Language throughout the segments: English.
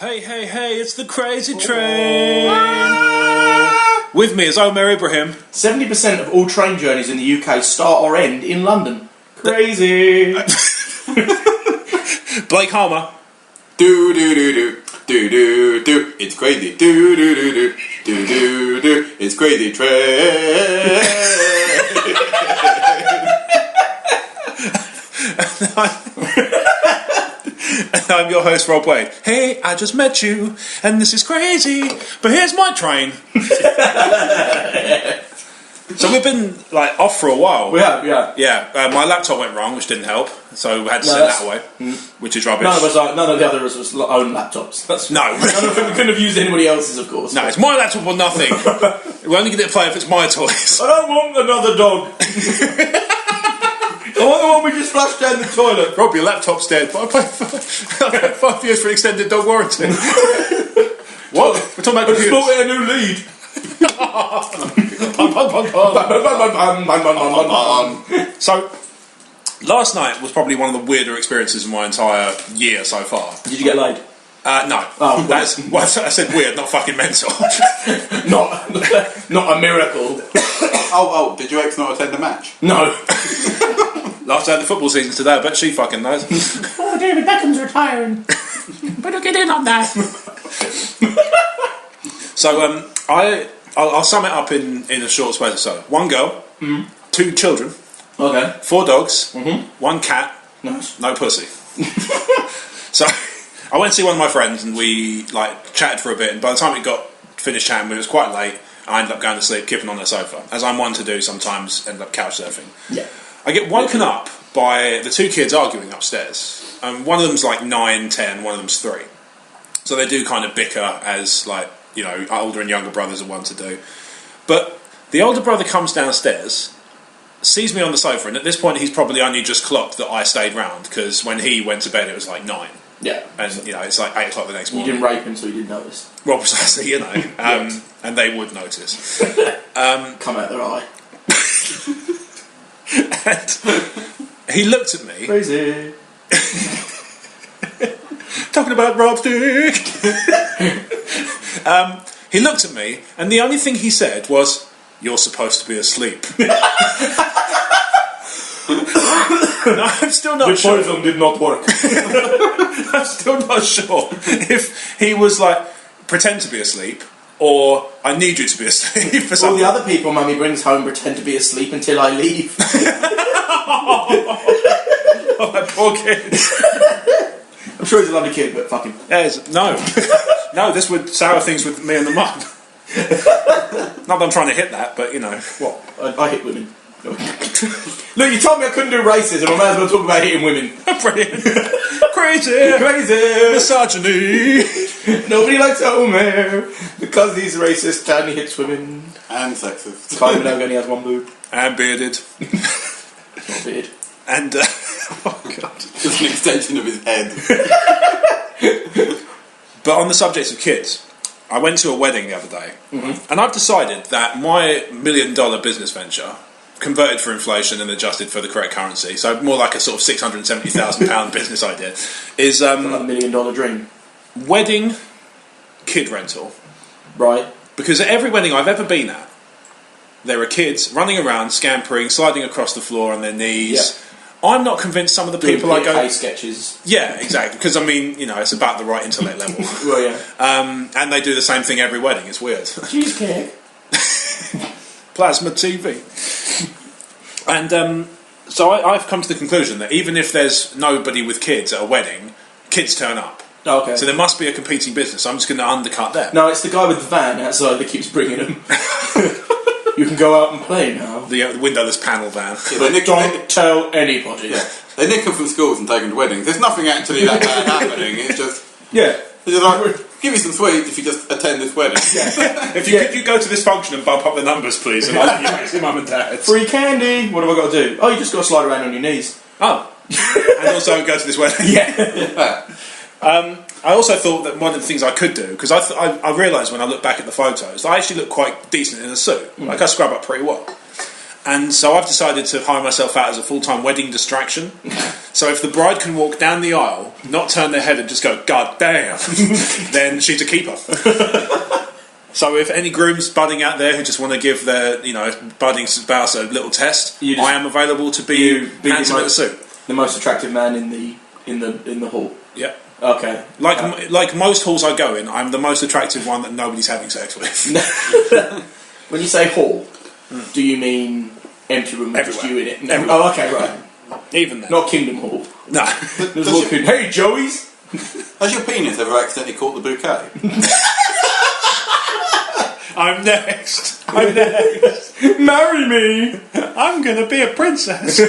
Hey, hey, hey, it's the crazy train! With me is Omer Ibrahim. 70% of all train journeys in the UK start or end in London. Crazy! Blake Harmer. Do do do do do do do. It's crazy. Do do do do do do do. It's crazy train. And I'm your host, Rob Wade. Hey, I just met you, and this is crazy, but here's my train. So we've been off for a while. We have, yeah. Yeah, my laptop went wrong, which didn't help, so we had to send that away, which is rubbish. None of the others was own laptops. No. We couldn't have used anybody else's, of course. No, it's my laptop or nothing. We only get to play if it's my toys. I don't want another dog. I want the one we just flushed down the toilet. Rob, your laptop's dead, but I paid 5 years for an extended dog warranty. What? We're talking about computers. I bought a new lead. So, last night was probably one of the weirder experiences of my entire year so far. Did you get laid? No. Oh, That's well, I said weird, not fucking mental. Not a miracle. Oh, did your ex not attend the match? No. Last day of the football season today, I bet she fucking knows. Oh, David Beckham's retiring. Better get in on that. So, I'll sum it up in a short space or so. One girl, 2 children, Okay. 4 dogs, 1 cat, Nice. no pussy. So, I went to see one of my friends and we chatted for a bit, and by the time we got finished chatting, it was quite late. I ended up going to sleep, kipping on the sofa, as I'm one to do sometimes, end up couch surfing. Yeah. I get woken up by the 2 kids arguing upstairs. One of them's 9, 10, one of them's 3. So they do kind of bicker as older and younger brothers are one to do. But the older brother comes downstairs, sees me on the sofa, and at this point he's probably only just clocked that I stayed round, because when he went to bed it was 9. Yeah. And it's 8 o'clock the next You morning. didn't rape him, so he didn't notice. Well, precisely, and they would notice. Come out their eye. And he looked at me. Crazy. Talking about Rob's dick. He looked at me, and the only thing he said was, "You're supposed to be asleep." No, I'm still not sure. The poison did not work. I'm still not sure if he was pretend to be asleep, or I need you to be asleep for All something. the other people Mummy brings home pretend to be asleep until I leave. Oh, that poor kid. I'm sure he's a lovely kid, but fuck him. No, this would sour things with me and the mum. Not that I'm trying to hit that, but What? I hit women. Look, you told me I couldn't do racism. I might as well talk about hitting women. Brilliant. Crazy. Misogyny. Nobody likes Omer because he's racist and he hits women. And sexist. Kylie Minogue only has one boob. And bearded. Not beard. And oh god, Just an extension of his head. But on the subject of kids, I went to a wedding the other day, and I've decided that my $1 million business venture, converted for inflation and adjusted for the correct currency, so more like a sort of £670,000 business idea, is Like $1 million dream. wedding kid rental. Right. Because at every wedding I've ever been at, there are kids running around, scampering, sliding across the floor on their knees. Yeah. I'm not convinced some of the Doing people I go... PK sketches. Yeah, exactly. Because, it's about the right intellect level. Well, yeah. And they do the same thing every wedding. It's weird. Cheesecake. Plasma TV. And so I've come to the conclusion that even if there's nobody with kids at a wedding, kids turn up. Oh, okay. So there must be a competing business. I'm just going to undercut them. No, it's the guy with the van outside that keeps bringing them. You can go out and play now. The windowless panel van. Don't tell anybody. Yeah. They nick them from schools and take them to weddings. There's nothing actually that bad happening. It's just... Yeah. They're just give me some sweets if you just attend this wedding. Could you go to this function and bump up the numbers, please? And I'll see Mum and Dad. Free candy. What have I got to do? Oh, you just got to slide around on your knees. Oh. And also go to this wedding. Yeah. I also thought that one of the things I could do, because I realised when I look back at the photos, I actually look quite decent in a suit. I scrub up pretty well. And so I've decided to hire myself out as a full-time wedding distraction. So if the bride can walk down the aisle, not turn their head and just go, God damn, then she's a keeper. So if any grooms budding out there who just want to give their, budding spouse a little test, I am available to be handsome in a suit. The most attractive man in the hall. Yeah. Okay. Like most halls I go in, I'm the most attractive one that nobody's having sex with. When you say hall, do you mean empty room with just you in it? Everywhere. Oh, okay, right. Even then. Not Kingdom Hall. No. Hey, Joey's! Has your penis ever accidentally caught the bouquet? I'm next. Marry me! I'm going to be a princess.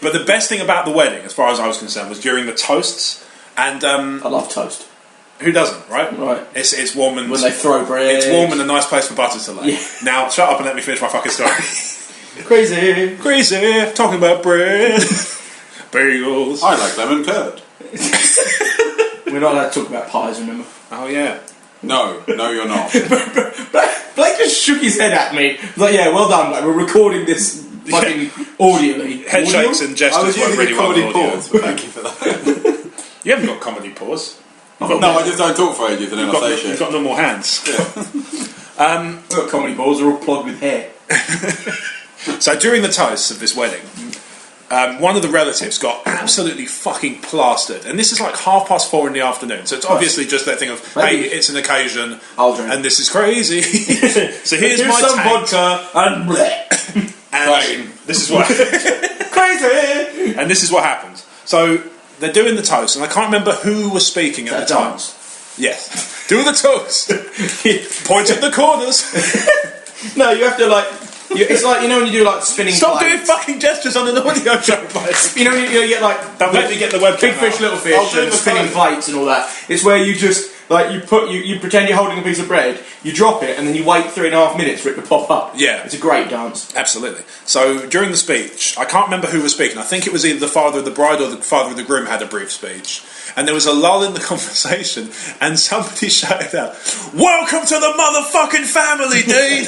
But the best thing about the wedding, as far as I was concerned, was during the toasts. And I love toast. Who doesn't, right? Right. It's warm and... When they throw bread. It's warm and a nice place for butter to lay. Yeah. Now, shut up and let me finish my fucking story. Crazy. Talking about bread. Bagels. I like lemon curd. We're not allowed to talk about pies, remember? Oh, yeah. No, you're not. Blake just shook his head at me. He's like, yeah, well done, Blake. We're recording this fucking audioly. Head shakes and gestures I was using really a comedy well pause, but thank you for that. You haven't got comedy pause. No, I just don't talk for ages and then I say shit. You've got normal hands. We've got comedy balls, they're all plugged with hair. So during the toasts of this wedding, one of the relatives got absolutely fucking plastered. And this is like 4:30 in the afternoon. So it's obviously just that thing of, hey, it's an occasion. I'll drink. And this is crazy. So here's my some tank. vodka and bleh. And this is what... Crazy! And this is what happened. So they're doing the toast, and I can't remember who was speaking at the time. Dance. Yes. Do the toast. Point at the corners. No, you have to it's like, when you do like spinning Stop plates. doing fucking gestures on an audio show, mate. You get like... Don't let me get the webcam Big fish, out. little fish, and spinning plates and all that. It's where you just... you pretend you're holding a piece of bread, you drop it, and then you wait 3.5 minutes for it to pop up. Yeah. It's a great dance. Absolutely. So during the speech, I can't remember who was speaking. I think it was either the father of the bride or the father of the groom had a brief speech. And there was a lull in the conversation, and somebody shouted out, "Welcome to the motherfucking family, Dean!"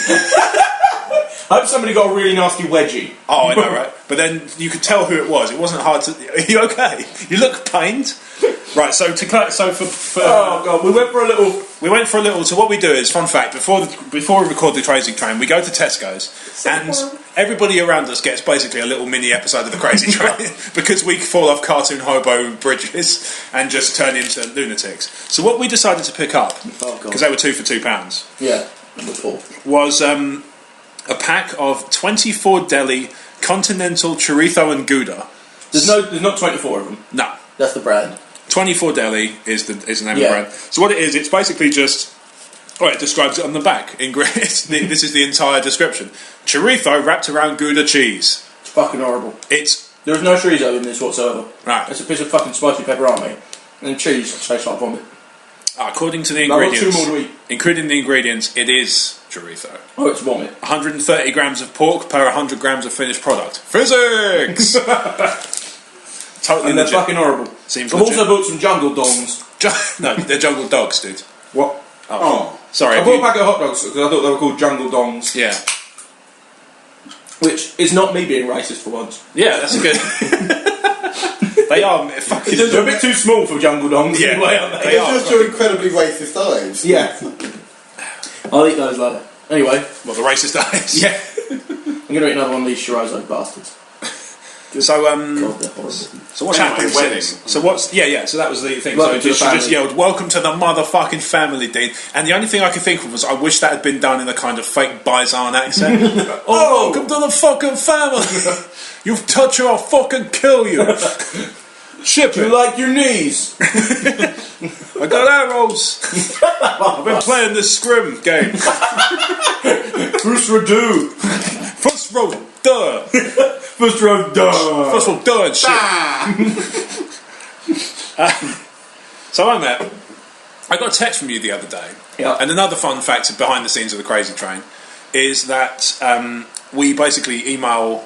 I hope somebody got a really nasty wedgie. Oh, I know, right? But then you could tell who it was. It wasn't hard to... Are you okay? You look pained. Right, so oh God, we went for a little... So what we do is, fun fact, before we record the Crazy Train, we go to Tesco's, and everybody around us gets basically a little mini episode of the Crazy Train because we fall off cartoon hobo bridges and just turn into lunatics. So what we decided to pick up, because they were 2 for £2, Yeah, number 4. was a pack of 24 deli continental chorizo and Gouda. There's not 24 of them. No. That's the brand. 24 Deli is the name of the brand. So what it is, it's basically just... it describes it on the back. This is the entire description. Chorizo wrapped around Gouda cheese. It's fucking horrible. There's no chorizo in this whatsoever. Right. It's a piece of fucking spicy pepperoni. And cheese tastes like vomit. According to the I've got ingredients... 2 more to eat. Including the ingredients, it is chorizo. Oh, it's vomit. 130 grams of pork per 100 grams of finished product. Physics! Totally And they're legit. fucking horrible. Seems I've legit. also bought some jungle dongs. No, they're jungle dogs, dude. What? Oh. Sorry. I bought a packet of hot dogs because I thought they were called jungle dongs. Yeah. Which is not me being racist for once. Yeah, that's good. They are fucking... They're a bit too small for jungle dongs Yeah, anyway, aren't they? they are. Just your incredibly racist eyes. Yeah. I'll eat those later. Anyway. Well, the racist eyes. Yeah. I'm going to eat another one of these chorizo bastards. So, God, they're horrible. so what's Anyway, happened wedding. since? So what's... Yeah, so that was the thing. Welcome to the She just family. yelled, "Welcome to the motherfucking family, Dean." And the only thing I could think of was, I wish that had been done in a kind of fake Bison accent. Oh, welcome to the fucking family. You've touched her, I'll fucking kill you. Ship You it. like your knees? I got arrows. I've been playing this scrim game. Bruce Radu. First row, duh. First row, duh. First row, duh and shit. So Omer, I got a text from you the other day. Yeah. And another fun fact behind the scenes of the Crazy Train is that we basically email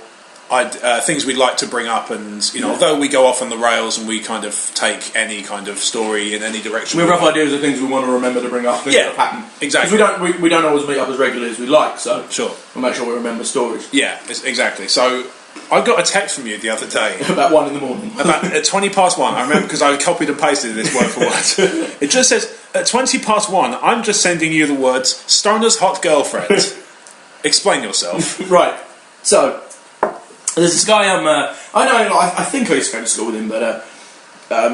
things we'd like to bring up, and although we go off on the rails and we kind of take any kind of story in any direction, we have rough ideas of things we want to remember to bring up. Things that happen exactly. Because we don't always meet up as regularly as we like, so sure, we'll make sure we remember stories. Yeah, exactly. So I got a text from you the other day about 1 a.m. about at 20 past 1. I remember because I copied and pasted this word for word. It just says at 20 past 1. I'm just sending you the words "Stoner's hot girlfriend." Explain yourself. Right. So. There's this guy I think I used to go to school with him, but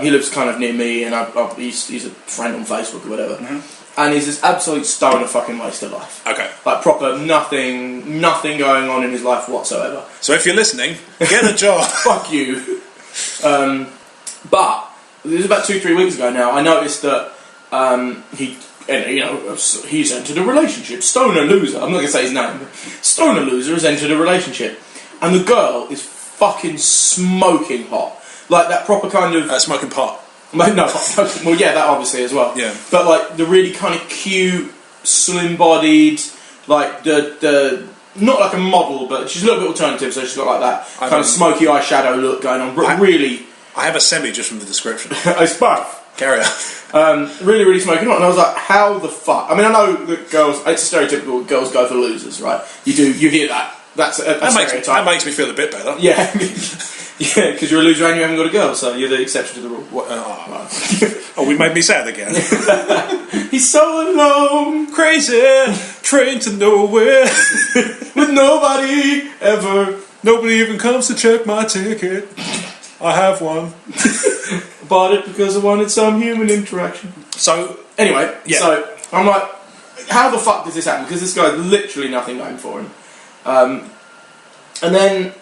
he lives kind of near me, and he's a friend on Facebook or whatever. Mm-hmm. And he's this absolute stoner fucking waste of life. Okay. Like proper nothing going on in his life whatsoever. So if you're listening, get a job. Fuck you. But it was about 2-3 weeks ago now. I noticed that he's entered a relationship. Stoner loser. I'm not going to say his name. But Stoner loser has entered a relationship. And the girl is fucking smoking hot. Like that proper kind of... smoking pot. No, well, yeah, that obviously as well. Yeah. But like the really kind of cute, slim-bodied, like the not like a model, but she's a little bit alternative, so she's got like that kind of smoky eyeshadow look going on. Really... I have a semi just from the description. It's buff. Carry on. Really, really smoking hot. And I was like, how the fuck... I mean, I know that girls... It's a stereotypical girls go for losers, right? You hear that. That's a stereotype. That makes me feel a bit better. Yeah, yeah, because you're a loser and you haven't got a girl, so you're the exception to the rule. We made me sad again. He's so alone, crazy, train to nowhere, with nobody ever. Nobody even comes to check my ticket. I have one. Bought it because I wanted some human interaction. So anyway, so I'm like, how the fuck does this happen? Because this guy's literally nothing going for him. And then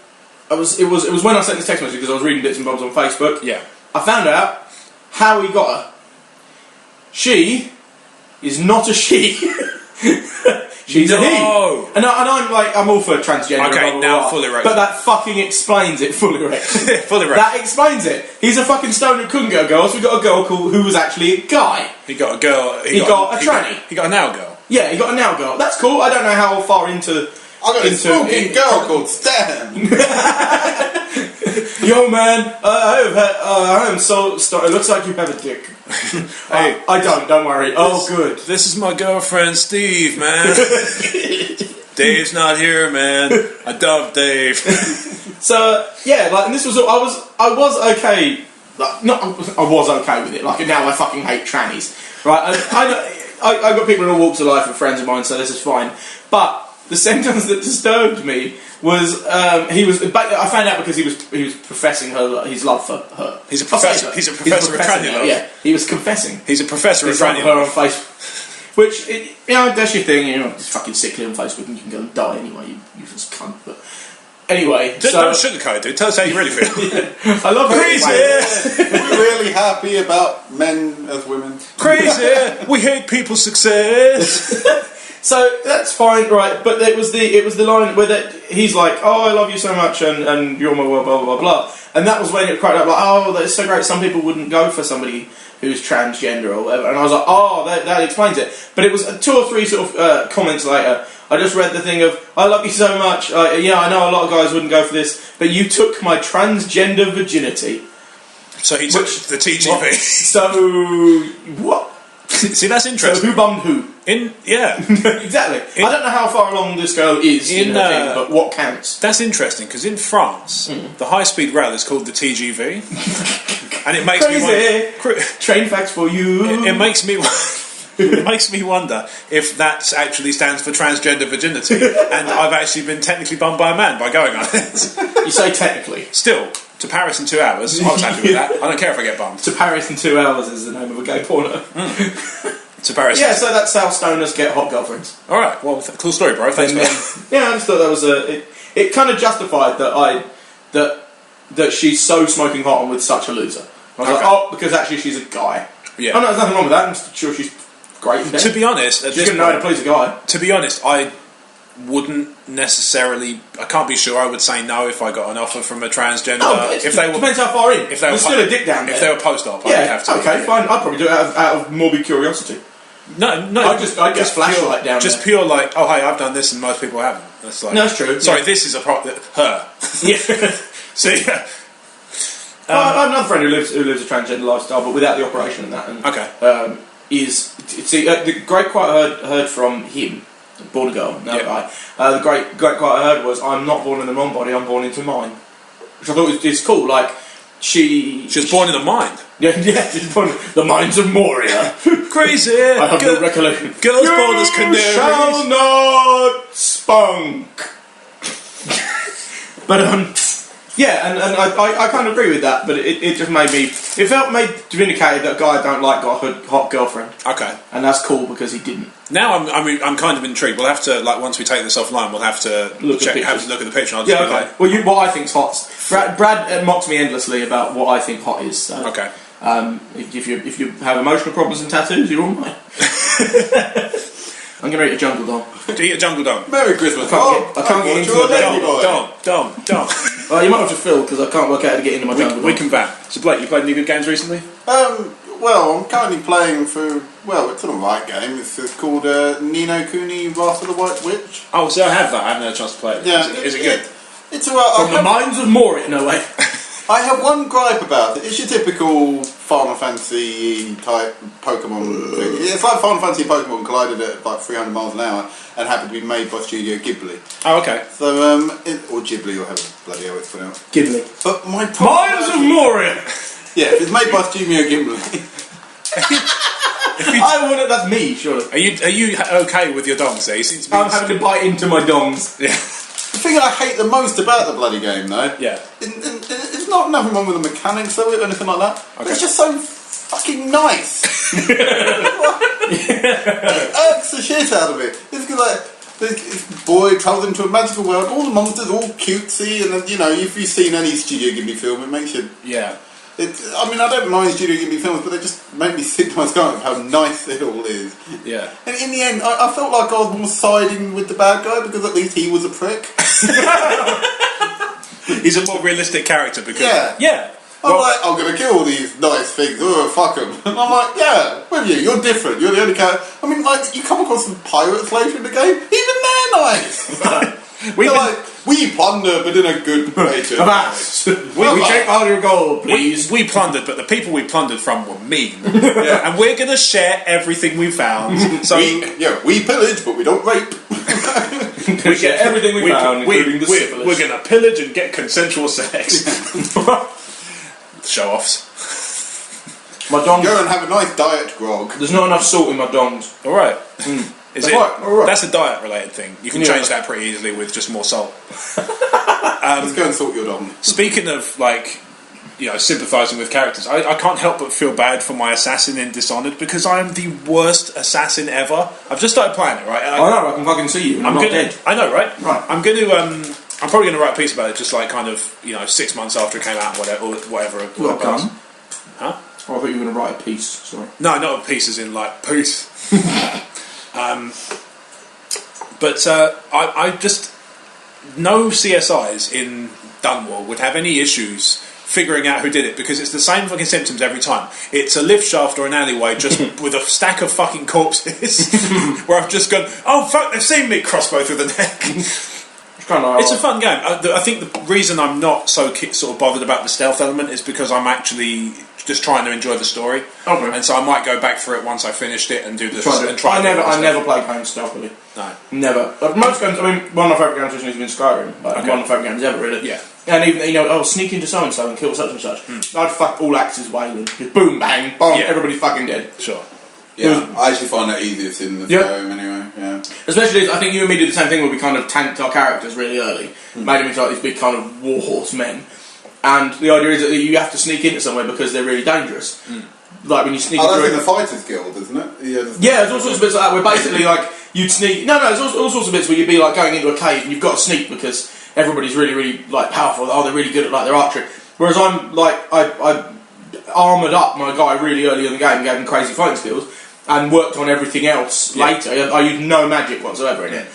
it was when I sent this text message because I was reading bits and bobs on Facebook. Yeah. I found out how he got her. She is not a she. She's a he. And I'm like, I'm all for transgender. Okay, now full erect. But that fucking explains it. Full erect. Full erect. That explains it. He's a fucking stoner who couldn't get a girl, so we got a girl who was actually a guy. He got a girl. He got a tranny. He got a now girl. Yeah, he got a now girl. That's cool. I don't know how far into. I got a smoking girl called Stan. Yo, man, I am so sorry. It looks like you have a dick. Hey, I don't worry. Good. This is my girlfriend, Steve, man. Dave's not here, man. I dub Dave. So, yeah, like, and this was, I was okay. Like, I was okay with it. Like, now I fucking hate trannies. Right? I got people in all walks of life and friends of mine, so this is fine. But the sentence that disturbed me was I found out because he was professing his love for her. He's a professor. He's a professor of tranny love. Yeah, he was confessing. He's a professor of tranny love. Her on Facebook, which that's your thing. It's fucking sickly on Facebook, and you can go and die anyway. You useless cunt. But anyway, don't sugarcoat it, dude. Tell us how you really feel. I love crazy. We're really happy about men as women. Crazy. We hate people's success. So that's fine, right? But it was the line where he's like, "Oh, I love you so much, and you're my world," blah blah blah blah. And that was when it cracked up, like, "Oh, that's so great. Some people wouldn't go for somebody who's transgender or whatever." And I was like, "Oh, that explains it." But it was 2 or 3 sort of comments later. I just read the thing of, "I love you so much. Yeah, I know a lot of guys wouldn't go for this, but you took my transgender virginity." So he took the TGV. What? So what? See, that's interesting. So who bummed who? Exactly. I don't know how far along this girl is in her thing, but what counts? That's interesting because in France, the high-speed rail is called the TGV, and it makes me wonder. Train facts for you. It makes me. It makes me wonder if that actually stands for transgender virginity, and I've actually been technically bummed by a man by going on it. You say technically. Still, to Paris in 2 hours. I was happy with that. I don't care if I get bummed. To Paris in 2 hours is the name of a gay porno. To Paris. Yeah, so that's how stoners get hot girlfriends. All right. Well, cool story, bro. Thanks, man. Yeah, I just thought that was it kind of justified that she's so smoking hot and with such a loser. I was like, because actually she's a guy. Yeah. Oh no, there's nothing wrong with that. I'm sure she's great in bed. To be honest, she's going to know how to please a guy. To be honest, I wouldn't necessarily. I can't be sure. I would say no if I got an offer from a transgender. Depends how far in. If they were still a dick down there. If they were post-op, yeah, I would have to. Okay, fine. I'd probably do it out of morbid curiosity. No. I just flashlight down. Just there. pure like, oh hey, I've done this and most people haven't. That's like, No, that's true. Sorry, yeah. this is her. Yeah. So yeah. I have another friend who lives a transgender lifestyle, but without the operation and that. And, Okay. The great quote I heard from him, born a girl, no guy. The great quote I heard was, "I'm not born in the wrong body, I'm born into mine," which I thought was cool. Like she was born in the mind. Yeah, she's born the minds of Moria. Crazy. I have no recollection. Girls born as canaries. You shall not spunk. But yeah, and I kind of agree with that, but it just made to vindicate that guy I don't like got a hot girlfriend. Okay. And that's cool because he didn't. Now I'm kind of intrigued. We'll have to, like, once we take this offline, we'll have to have to look at the picture. I'll just be like, well, what I think's hot. Brad mocks me endlessly about what I think hot is. So, okay. If you have emotional problems and tattoos, you're all mine. I'm going to eat a jungle dong. Do you eat a jungle dong? Merry Christmas. I can't get into a Dong. Well, you might have to fill because I can't work out how to get into my jungle dong. We can van. So Blake, you played any good games recently? Well, I'm currently playing through. Well, it's an alright game. It's called Ni no Kuni: Wrath of the White Witch. Oh, so I have that. I haven't had a chance to play it. Yeah, Is it good? It's alright. From the minds of Moria, no way. I have one gripe about it. It's your typical Final Fantasy type Pokemon thing. It's like Final Fantasy and Pokemon collided at like 300 miles an hour and happened to be made by Studio Ghibli. Oh, okay. So, or Ghibli, or however bloody hell it's pronounced. Ghibli. But my problem Minds of Moria! Yeah, if it's made by Studio Ghibli. That's me, surely. Are you okay with your dongs there? You seem to be I'm having to bite into my dongs. Yeah. The thing I hate the most about the bloody game, though, Yeah. it's not nothing wrong with the mechanics of it or anything like that, but it's just so fucking nice. It irks the shit out of it. It's like this boy travels into a magical world, all the monsters are all cutesy, and you know, if you've seen any Studio Ghibli film, it makes you. Yeah. I mean, I don't mind Studio Ghibli films, but they just make me sick to my stomach of how nice it all is. Yeah. And in the end, I felt like I was more siding with the bad guy because at least he was a prick. He's a more realistic character because... Yeah. I'm like, I'm going to kill all these nice things. Oh, fuck them. And I'm like, yeah, with you. You're different. You're the only character. I mean, like, you come across some pirates later in the game. Even they're nice. We plunder, but in a good way. We take all your gold, please. We plundered, but the people we plundered from were mean. Yeah. And we're going to share everything we found. So we pillage, but we don't rape. We get everything we found, including the syphilis. We're going to pillage and get consensual sex. Show-offs. My dongs. Go and have a nice diet grog. There's not enough salt in my dongs. All right. Is it? Right. That's a diet-related thing. You can change that pretty easily with just more salt. Let's go and salt your dong. Speaking of, like, sympathising with characters, I can't help but feel bad for my assassin in Dishonored because I am the worst assassin ever. I've just started playing it, right? I know, I can fucking see you. And I'm not dead. I know, right? Right. I'm going to. I'm probably going to write a piece about it, just like kind of 6 months after it came out, or whatever. Huh? Oh, I thought you were going to write a piece. Sorry. No, not pieces in like piece. But I just no CSIs in Dunwall would have any issues figuring out who did it because it's the same fucking symptoms every time. It's a lift shaft or an alleyway just with a stack of fucking corpses where I've just gone, oh fuck, they've seen me, crossbow through the neck. It's a fun game. I think the reason I'm not so sort of bothered about the stealth element is because I'm actually just trying to enjoy the story. Okay. And so I might go back for it once I finished it and do this. I never play games stealthily. No. Never. Most games, I mean, one of my favourite games recently has been Skyrim. One of my favourite games ever, really. Yeah. And even, sneak into so-and-so and kill such and such. I'd fuck all axes wailing. Just boom, bang, bomb, everybody's fucking dead. Sure. Yeah, I actually find that easiest in the game anyway, yeah. Especially, I think you and me did the same thing where we kind of tanked our characters really early. Made them into like these big kind of warhorse men. And the idea is that you have to sneak into somewhere because they're really dangerous. Like when you sneak into... that's in the Fighters Guild, isn't it? Yeah, there's all sorts of bits like that where basically like you'd sneak... No, there's all sorts of bits where you'd be like going into a cave and you've got to sneak because everybody's really, really like powerful. Oh, they're really good at like their archery. Whereas I'm like... I armoured up my guy really early in the game and gave him crazy fighting skills and worked on everything else later. I used no magic whatsoever in it.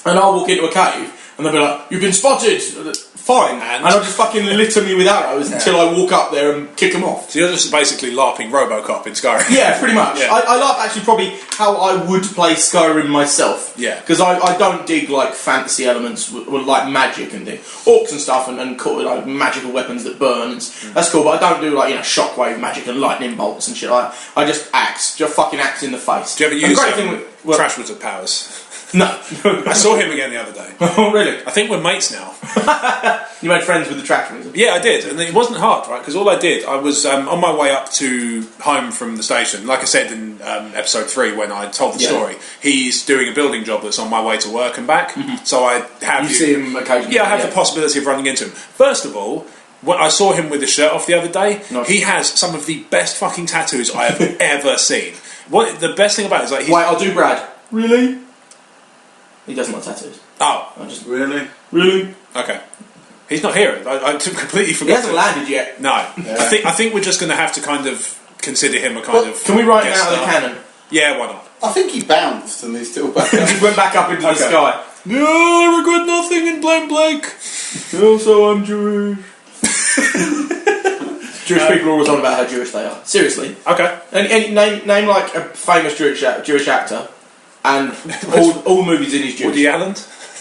And I'll walk into a cave and they'll be like, you've been spotted! fine. And? I'll just fucking litter me with arrows until I walk up there and kick them off. So you're just basically LARPing RoboCop in Skyrim. Yeah, pretty much. Yeah. I love actually probably how I would play Skyrim myself. Yeah. Because I don't dig like fantasy elements with like magic and things. Orcs and stuff and like magical weapons that burn. That's cool, but I don't do like shockwave magic and lightning bolts and shit. I just fucking axe in the face. Do you ever And use the great thing with, Trash Wizard powers? No. I saw him again the other day. Oh, really? I think we're mates now. You made friends with the trash wizard? Yeah, I did, and it wasn't hard, right? Because all I did, I was on my way up to home from the station. Like I said in episode 3 when I told the story, he's doing a building job that's on my way to work and back. Mm-hmm. So I have see him occasionally. Yeah, I have the possibility of running into him. First of all, when I saw him with his shirt off the other day, he has some of the best fucking tattoos I have ever seen. What the best thing about it is like, wait, I'll do Brad. Really? He doesn't like tattoos. Oh, Really? okay. He's not here. I completely He forgot. hasn't landed yet. No, I think we're just going to have to kind of consider him a kind of. Can we write him guest out of the star. cannon? Yeah, why not? I think he bounced and he's still back He up. just went back up into the sky. No, I regret nothing in blank blank. Also, I'm Jewish. Jewish people are always on about how Jewish they are. Seriously. Okay. Any name like a famous Jewish actor, and all movies in his Jewish. Woody Allen.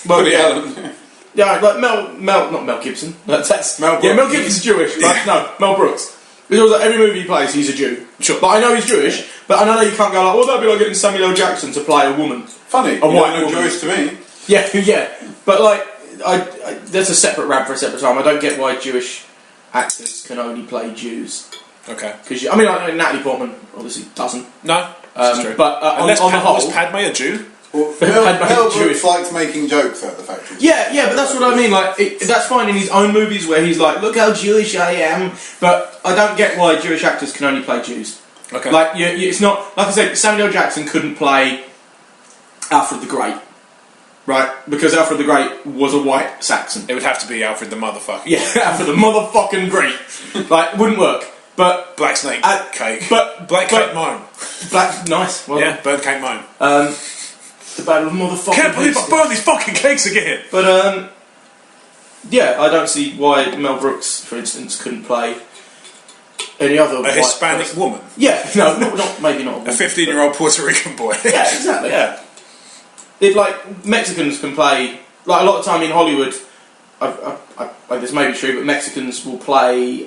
Woody Allen. Yeah, like not Mel Gibson. That's Mel Brooks. Yeah, Mel Gibson's Jewish. Like, no, Mel Brooks. Because like every movie he plays, he's a Jew. Sure. But I know he's Jewish. But I know you can't go like, well, that'd be like getting Samuel L. Jackson to play a woman. Funny. A white no woman. Jewish to me. Yeah, yeah. But like, I that's a separate rant for a separate time. I don't get why Jewish actors can only play Jews. Okay. Because I mean, Natalie Portman obviously doesn't. No, this is true. But on the whole, was Padme a Jew? Mel Brooks likes making jokes at the factory. yeah, but that's what I mean. Like, that's fine in his own movies where he's like, "Look how Jewish I am." But I don't get why Jewish actors can only play Jews. Okay. Like, it's not like I said. Samuel L. Jackson couldn't play Alfred the Great, right? Because Alfred the Great was a white Saxon. It would have to be Alfred the motherfucker. Yeah, Alfred the motherfucking Great. Like, wouldn't work. But Black snake cake. But Black cake moan. Black, nice. Well, Yeah, bird cake moan. the battle of motherfucking. Can't believe I Hastings. burned these fucking cakes again. But yeah, I don't see why Mel Brooks, for instance, couldn't play any other A white Hispanic person. woman. Yeah, no, not maybe not. A 15-year-old Puerto Rican boy. Yeah, exactly. Yeah. If like Mexicans can play, like a lot of time in Hollywood, this may be true, but Mexicans will play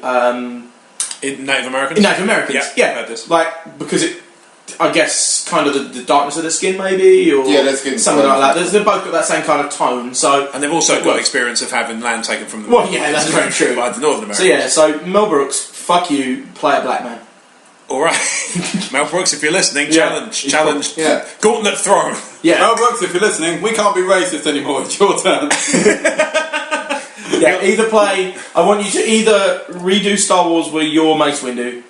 In Native Americans? in Native Americans. Yeah, heard this. Like because it, I guess, kind of the darkness of their skin, maybe, or Yeah, their skin's something fine. like that. They've both got that same kind of tone. So And they've also got Well- experience of having land taken from them. well, yeah, that's very true. By the Northern Americans. So yeah, so Mel Brooks, fuck you, play a black man. Alright. Mel Brooks, if you're listening, Yeah. challenge. Yeah. Gauntlet thrown. Yeah, Mel Brooks, if you're listening, we can't be racist anymore. It's your turn. yeah. Either play. I want you to either redo Star Wars where you're Mace Windu,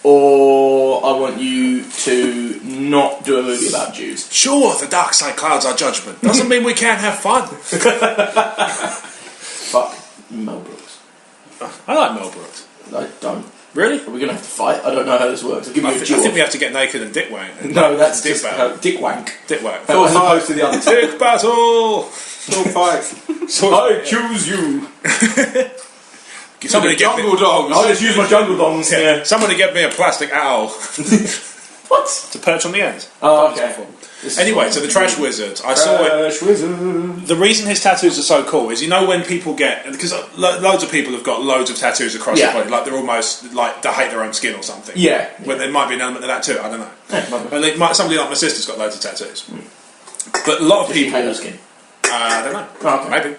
or I want you to not do a movie about Jews. Sure, the dark side clouds our judgment. Doesn't mean we can't have fun. Fuck Mel Brooks. I like Mel Brooks. I don't. Really? Are we going to have to fight? I don't know how this works. I'll give you I a think jaw. we have to get naked and dick wank. No, that's Dick just battle. Dick Wank. Dick wank. As opposed to the other two. Dick battle! Sword fight. I choose you. Somebody get me, Jungle dog. I'll just use my jungle dongs. Yeah. somebody get me a plastic owl What? to perch on the end. Oh, okay. Anyway, so the Trash Wizard. I saw it. Trash Wizard. The reason his tattoos are so cool is, you know, when people get, because loads of people have got loads of tattoos across Yeah. their body, like they're almost like they hate their own skin or something. Yeah. Well, there might be an element of that too. I don't know. Yeah, might be. And somebody like my sister's got loads of tattoos, but a lot of Does she people. hate her skin? I don't know. Oh, okay. Maybe.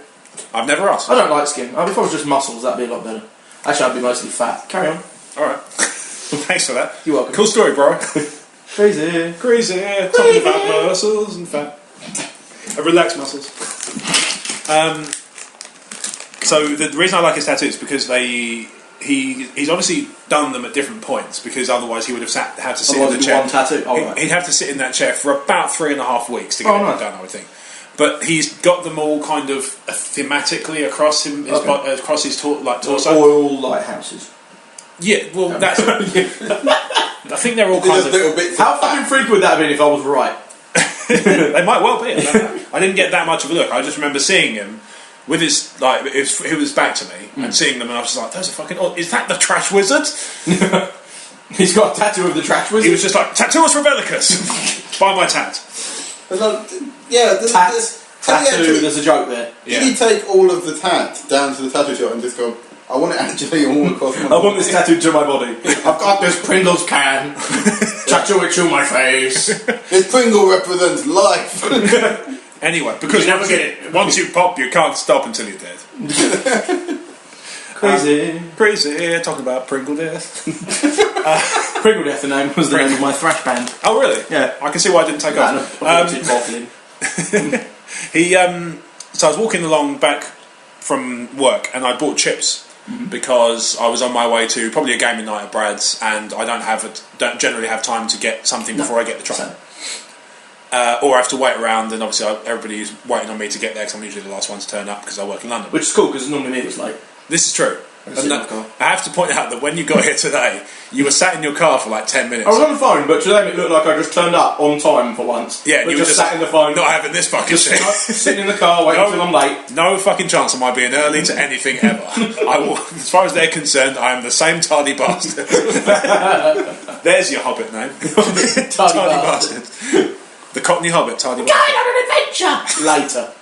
I've never asked. I don't like skin. If I was just muscles, that'd be a lot better. Actually, I'd be mostly fat. Carry on. All right. Thanks for that. You're welcome. Cool story, bro. Crazy. Crazy. Talking about muscles and fat. Relaxed muscles. So the reason I like his tattoos is because he's obviously done them at different points, because otherwise he would have had to sit Otherwise in the it'd be chair. one tattoo. Oh, right. He'd have to sit in that chair for about 3.5 weeks to get Oh, it nice. done, I would think. But he's got them all kind of thematically across him, across his torso. Oil lighthouses. Yeah, well, that's. I think they're all kind There's of. little bits. How fucking freak would that have been if I was right? They might well be. I don't know. I didn't get that much of a look. I just remember seeing him, with his he was back to me and seeing them, and I was just like, "Those are fucking odd. Is that the Trash Wizard?" He's got a tattoo of the Trash Wizard. He was just like, "Tattoo us for Legatus. Buy my tat." Tattoo. There's a joke there. Did he take all of the tat down to the tattoo shop and just go, I want it actually all across my body. I want this tattooed to my body. I've got this Pringles can. Tattoo it to my face. This Pringle represents life. Anyway, because You never get it. once you pop, you can't stop until you're dead. Crazy. Talking about Pringle death. Pringle Death, the name was the name of my thrash band. Oh, really? Yeah. I can see why I didn't take off. So I was walking along back from work, and I bought chips because I was on my way to probably a gaming night at Brad's, and I don't generally have time to get something before I get the train. Or I have to wait around, and obviously everybody's waiting on me to get there because I'm usually the last one to turn up because I work in London. Which is cool because normally me was late. This is true. And I have to point out that when you got here today, you were sat in your car for like 10 minutes. I was on the phone, but to them it looked like I just turned up on time for once. Yeah, but you just were sat in the phone. Not having this fucking shit. Sitting in the car waiting until I'm late. No fucking chance of my being early to anything ever. I will, as far as they're concerned, I am the same tardy bastard. There's your Hobbit name. Tardy bastard. The Cockney Hobbit, tardy bastard. Going on an adventure! Later.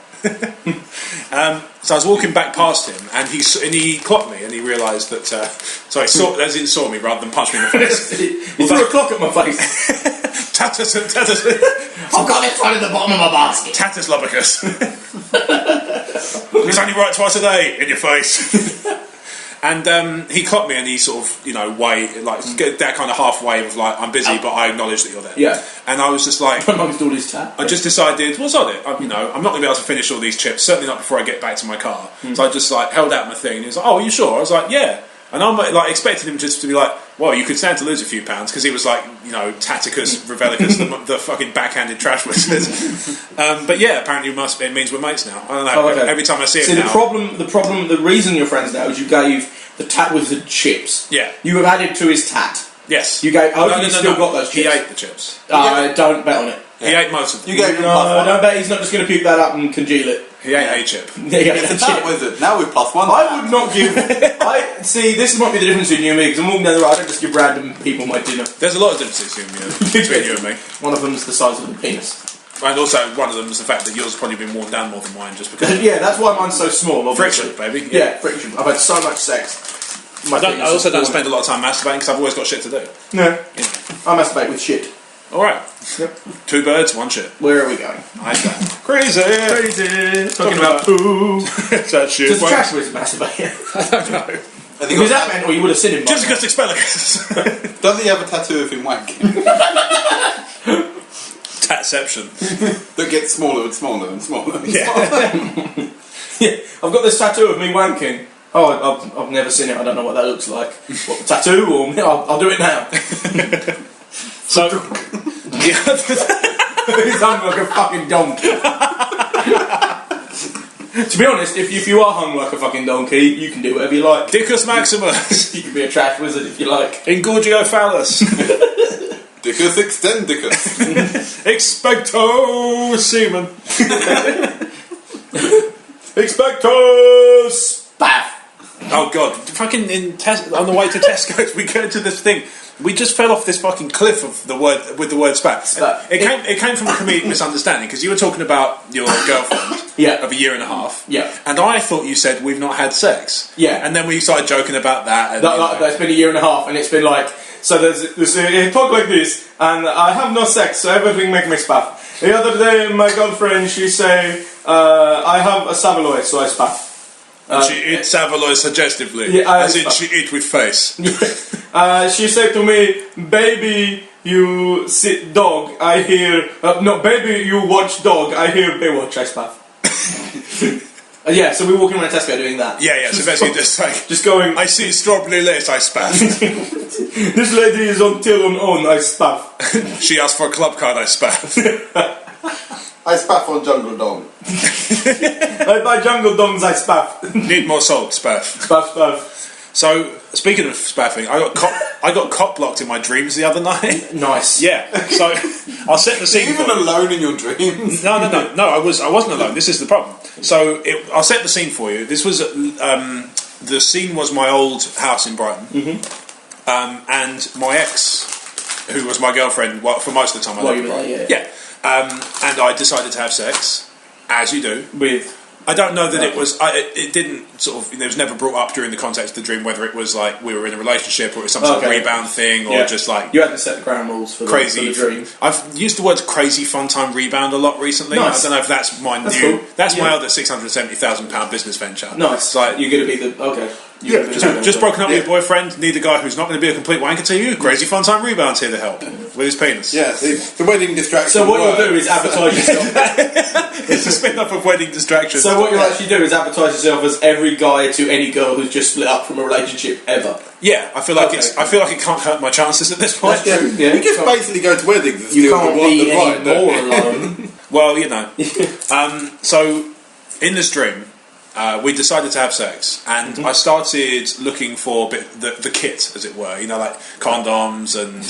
So I was walking back past him, and he clocked me, and he realised that. Sorry, he didn't saw me rather than punched me in the face. He threw a clock at my face. Tatus. I've got it right at the bottom of my basket. Tatus Lobicus. It's only right twice a day in your face. And he clocked me, and he sort of, get that kind of half wave of like, I'm busy, but I acknowledge that you're there. Yeah. And I was just like, amongst all his tat. I just decided, what's on it? I'm not going to be able to finish all these chips. Certainly not before I get back to my car. So I just like held out my thing, and he was like, "Oh, are you sure?" I was like, "Yeah." And I'm like expecting him just to be like, "Well, you could stand to lose a few pounds," because he was like, Taticus Revelicus, the fucking backhanded trash wizard. But yeah, apparently it means we're mates now. I don't know. Oh, okay. Every time I see it now. The the reason you're friends now is you gave the tat wizard chips. Yeah. You have added to his tat. Yes. You gave. You've still got those chips. He ate the chips. Don't bet on it. He ate most of them. You gave him No, I don't bet he's not just going to puke that up and congeal it. He ate a chip. Yeah, he ate It's a a tat chip. wizard. Now we're +1. I would not give. See, this might be the difference between you and me, because I'm walking down the road, I don't just give random people my dinner. There's a lot of differences between you and me. One of them's the size of the penis. And also, one of them is the fact that yours has probably been worn down more than mine just because. Yeah, that's why mine's so small, obviously. Friction, baby. Yeah, friction. I've had so much sex. I also don't spend a lot of time masturbating because I've always got shit to do. No. I masturbate with shit. Alright. Yep. 2 birds, 1 shit. Where are we going? Crazy! Talking about poo. That shit. Does the trash wizard masturbate? I don't know. Because that meant, or you would have seen him. Just because Expellicus. Does he have a tattoo of him wanking? Tatception. That gets smaller and smaller and smaller. Yeah. Yeah, I've got this tattoo of me wanking. Oh, I've never seen it. I don't know what that looks like. What, the tattoo? Or I'll do it now. So, He's hung like a fucking donkey. To be honest, if you are hung like a fucking donkey, you can do whatever you like. Dicus Maximus. You can be a trash wizard if you like. Ingorgio Phallus. Dicus extendicus. Expecto Semen. Expecto Spaff. Oh god, fucking on the way to Tesco's, we go to this thing. We just fell off this fucking cliff of the word spat. It came from a comedic misunderstanding because you were talking about your girlfriend of a year and a half. Yeah. And I thought you said we've not had sex. Yeah. And then we started joking about that. And, It's been a year and a half, and it's been like, so there's a talk like this, and I have no sex, so everything makes me spaff. The other day, my girlfriend, she say, I have a Savaloy, so I spaff. She eats Savaloy suggestively, as in she eat with face. She said to me, "Baby, you sit dog. I hear no, baby, you watch dog. I hear Baywatch. I spaff." So we're walking around Tesco doing that. Yeah. So basically, just going. I see strawberry lace. I spaff. This lady is on till on own. I spaff. She asked for a club card. I spaff. I spaff on Jungle Dong. I buy jungle dongs. I spaff. Need more salt. Spaff. Spaff. So, speaking of spaffing, I got cop blocked in my dreams the other night. Nice. Yeah. So, I'll set the scene. Even for you. alone in your dreams. No. I wasn't alone. This is the problem. So, I'll set the scene for you. This was the scene was my old house in Brighton, and my ex, who was my girlfriend for most of the time. I lived in Brighton. Yeah. And I decided to have sex, as you do, with. I don't know that it was. It didn't sort of. It was never brought up during the context of the dream whether it was like we were in a relationship or it was some sort of rebound thing or just like you had to set the ground rules for crazy the dream. I've used the word crazy fun time rebound a lot recently. Nice. I don't know if that's my Cool. That's my other £670,000 business venture. Nice. Like you're going to be the just broken up with your boyfriend. Need a guy who's not going to be a complete wanker to you. Crazy fun time rebound's here to help with his penis. Yeah, the wedding distraction. So what you'll do is advertise yourself. It's a spin-off of wedding distraction. So what you'll actually do is advertise yourself as every guy to any girl who's just split up from a relationship ever. Yeah, I feel like I feel like it can't hurt my chances at this point. That's true. Yeah. You just basically go to weddings and You steal can't be any more alone. Well, you know. So in this dream, we decided to have sex, and I started looking for the kit, as it were. You know, like condoms and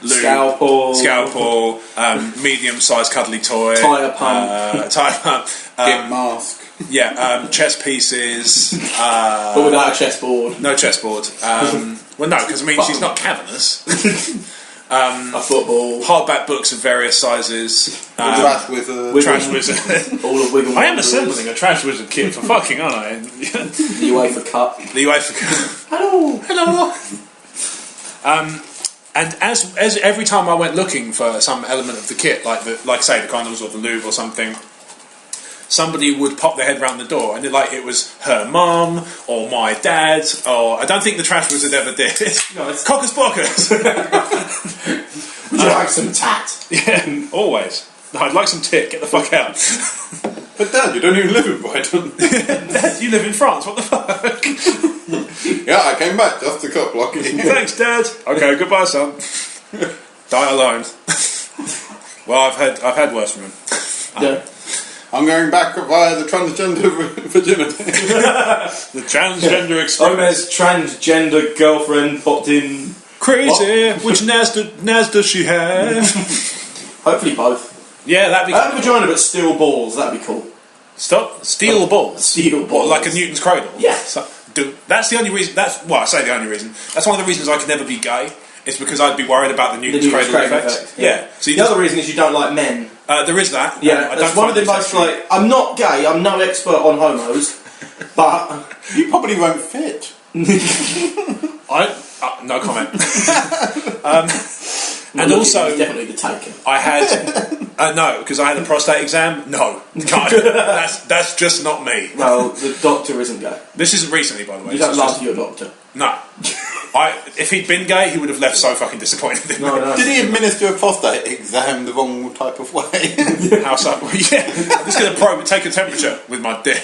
lube, scalpel, medium-sized cuddly toy, Tyre pump, Gimp mask. Yeah, chess pieces. but without a chessboard. No chessboard. Well, no, because I mean she's not cavernous. A football. Hardback books of various sizes. Trash wizard. Trash wizard. All of Wiggle. I am assembling a trash wizard kit for fucking, aren't I? The UEFA Cup. The UEFA Cup. Hello. And as every time I went looking for some element of the kit, like say the condoms or the lube or something, somebody would pop their head round the door, and it was her mum or my dad, or I don't think the trash wizard ever did. No, it's Cockers blockers. Would you like some tat? Yeah, always. No, I'd like some tit. Get the fuck out. But Dad, you don't even live in Brighton. Dad, you live in France. What the fuck? Yeah, I came back just to cut blocking. Thanks, Dad. Okay, goodbye, son. Die alone. Well, I've had worse from him. Yeah. I'm going back via the transgender virginity. The transgender experience. Omer's transgender girlfriend popped in. Crazy. Which Nas does she have? Hopefully both. Yeah, that'd be I have a vagina but steel balls. That'd be cool. Steel balls. Steel balls. What, like a Newton's cradle? Yeah. So, that's the only reason. I say the only reason. That's one of the reasons I could never be gay. It's because I'd be worried about the Newton's cradle effect. Yeah. So the other reason is you don't like men. There is that. Yeah, that's one of the most like. I'm not gay. I'm no expert on homos, but You probably won't fit. No comment. And also, definitely the taker. I had no, because I had a prostate exam. No, can't. That's just not me. Well, the doctor isn't gay. This isn't recently, by the way. You don't love your doctor. No. If he'd been gay, he would have left so fucking disappointed in me. No. Did he administer a prostate exam the wrong type of way? How so? Yeah. I'm just going to probe and take a temperature with my dick.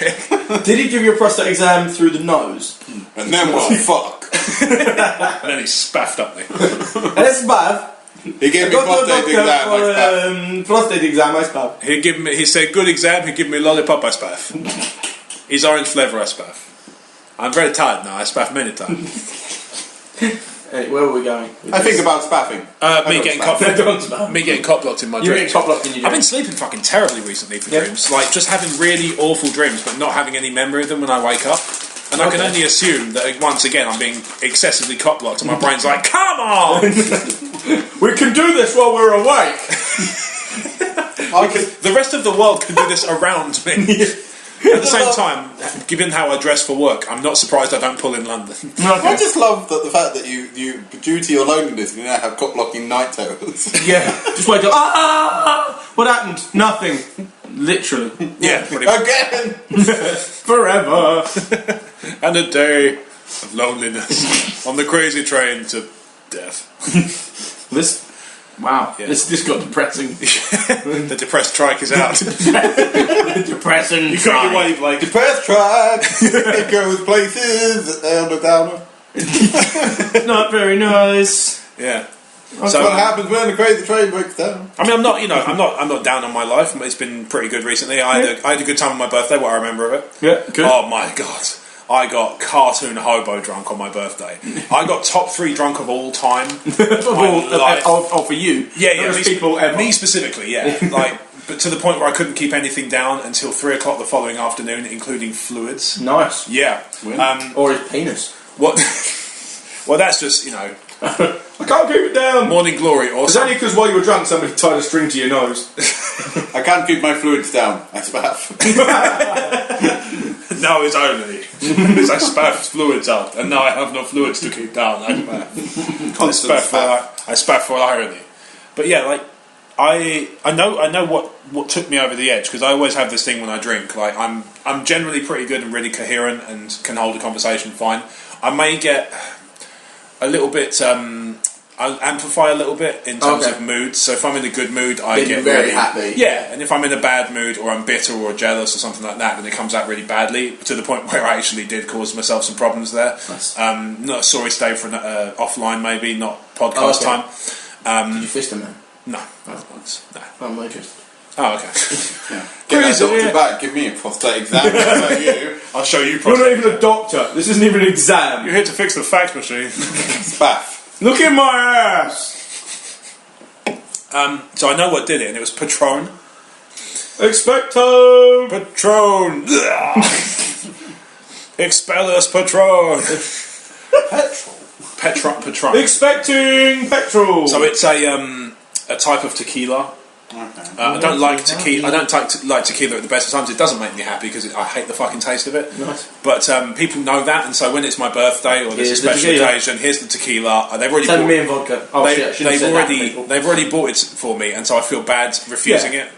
Did he give you a prostate exam through the nose? And then what? Fuck. And then he spaffed up me. That's bad. He gave me Prostate exam, I spaff. He said, good exam, he'd give me a lollipop, I spaff. His orange flavour, I spaff. I'm very tired now, I spaff many times. Hey, where were we going? I think about spaffing. Me getting cop blocked in my dreams. You're getting cop blocked in your dreams. I've been sleeping fucking terribly recently for dreams. Like, just having really awful dreams, but not having any memory of them when I wake up. And I can only assume that, once again, I'm being excessively cop blocked, and my brain's like, come on! We can do this while we're awake! The rest of the world can do this around me. At the same time, given how I dress for work, I'm not surprised I don't pull in London. I just love the fact that you, due to your loneliness, you now have cop blocking night terrors. Yeah, just wake up. What happened? Nothing. Literally. Yeah, pretty much. Again! Forever. And a day of loneliness on the crazy train to death. Wow, Yeah. this got depressing. The depressed trike is out. Depressing. You got your wave like Depressed track! It goes places on the downer. Not very nice. yeah. That's what happens when the crazy train breaks down. I mean, I'm not down on my life. It's been pretty good recently. I had a good time on my birthday. What I remember of it. Yeah, good. Oh my god, I got cartoon hobo drunk on my birthday. I got top 3 drunk of all time. For you. Yeah, Those people ever. me specifically, yeah. Like, but to the point where I couldn't keep anything down until 3 o'clock the following afternoon, including fluids. Nice. Yeah. Or his penis. What? Well, that's just, you know... I can't keep it down. Morning glory. Or It's only because while you were drunk, somebody tied a string to your nose. I can't keep my fluids down. I spaff. No, it's only. I spaffed fluids out, and now I have no fluids to keep down. I spaff for irony. But yeah, like, I know what took me over the edge, because I always have this thing when I drink. Like, I'm generally pretty good and really coherent and can hold a conversation fine. I may get a little bit... I'll amplify a little bit in terms of moods. So if I'm in a good mood, I get very really happy. Yeah, and if I'm in a bad mood or I'm bitter or jealous or something like that, then it comes out really badly to the point where I actually did cause myself some problems there. Nice. Not a sorry stay for an offline, maybe not podcast time. Did you fist a man? No, not once. No. I'm not interested. Oh, okay. Get that doctor back. Give me a prostate exam. About you. I'll show you. You're not even a doctor. This isn't even an exam. You're here to fix the fax machine. Spaff. Look at my ass. So I know what did it, and it was Patron. Expecto Patron. Expellus Patron. Patron. Expecting petrol. So it's a type of tequila. I don't like tequila. I don't like tequila at the best of times. It doesn't make me happy because I hate the fucking taste of it. Nice. But people know that, and so when it's my birthday or there's a special occasion, here's the tequila. They've already Send bought me and vodka. Oh shit! They've already bought it for me, and so I feel bad refusing it.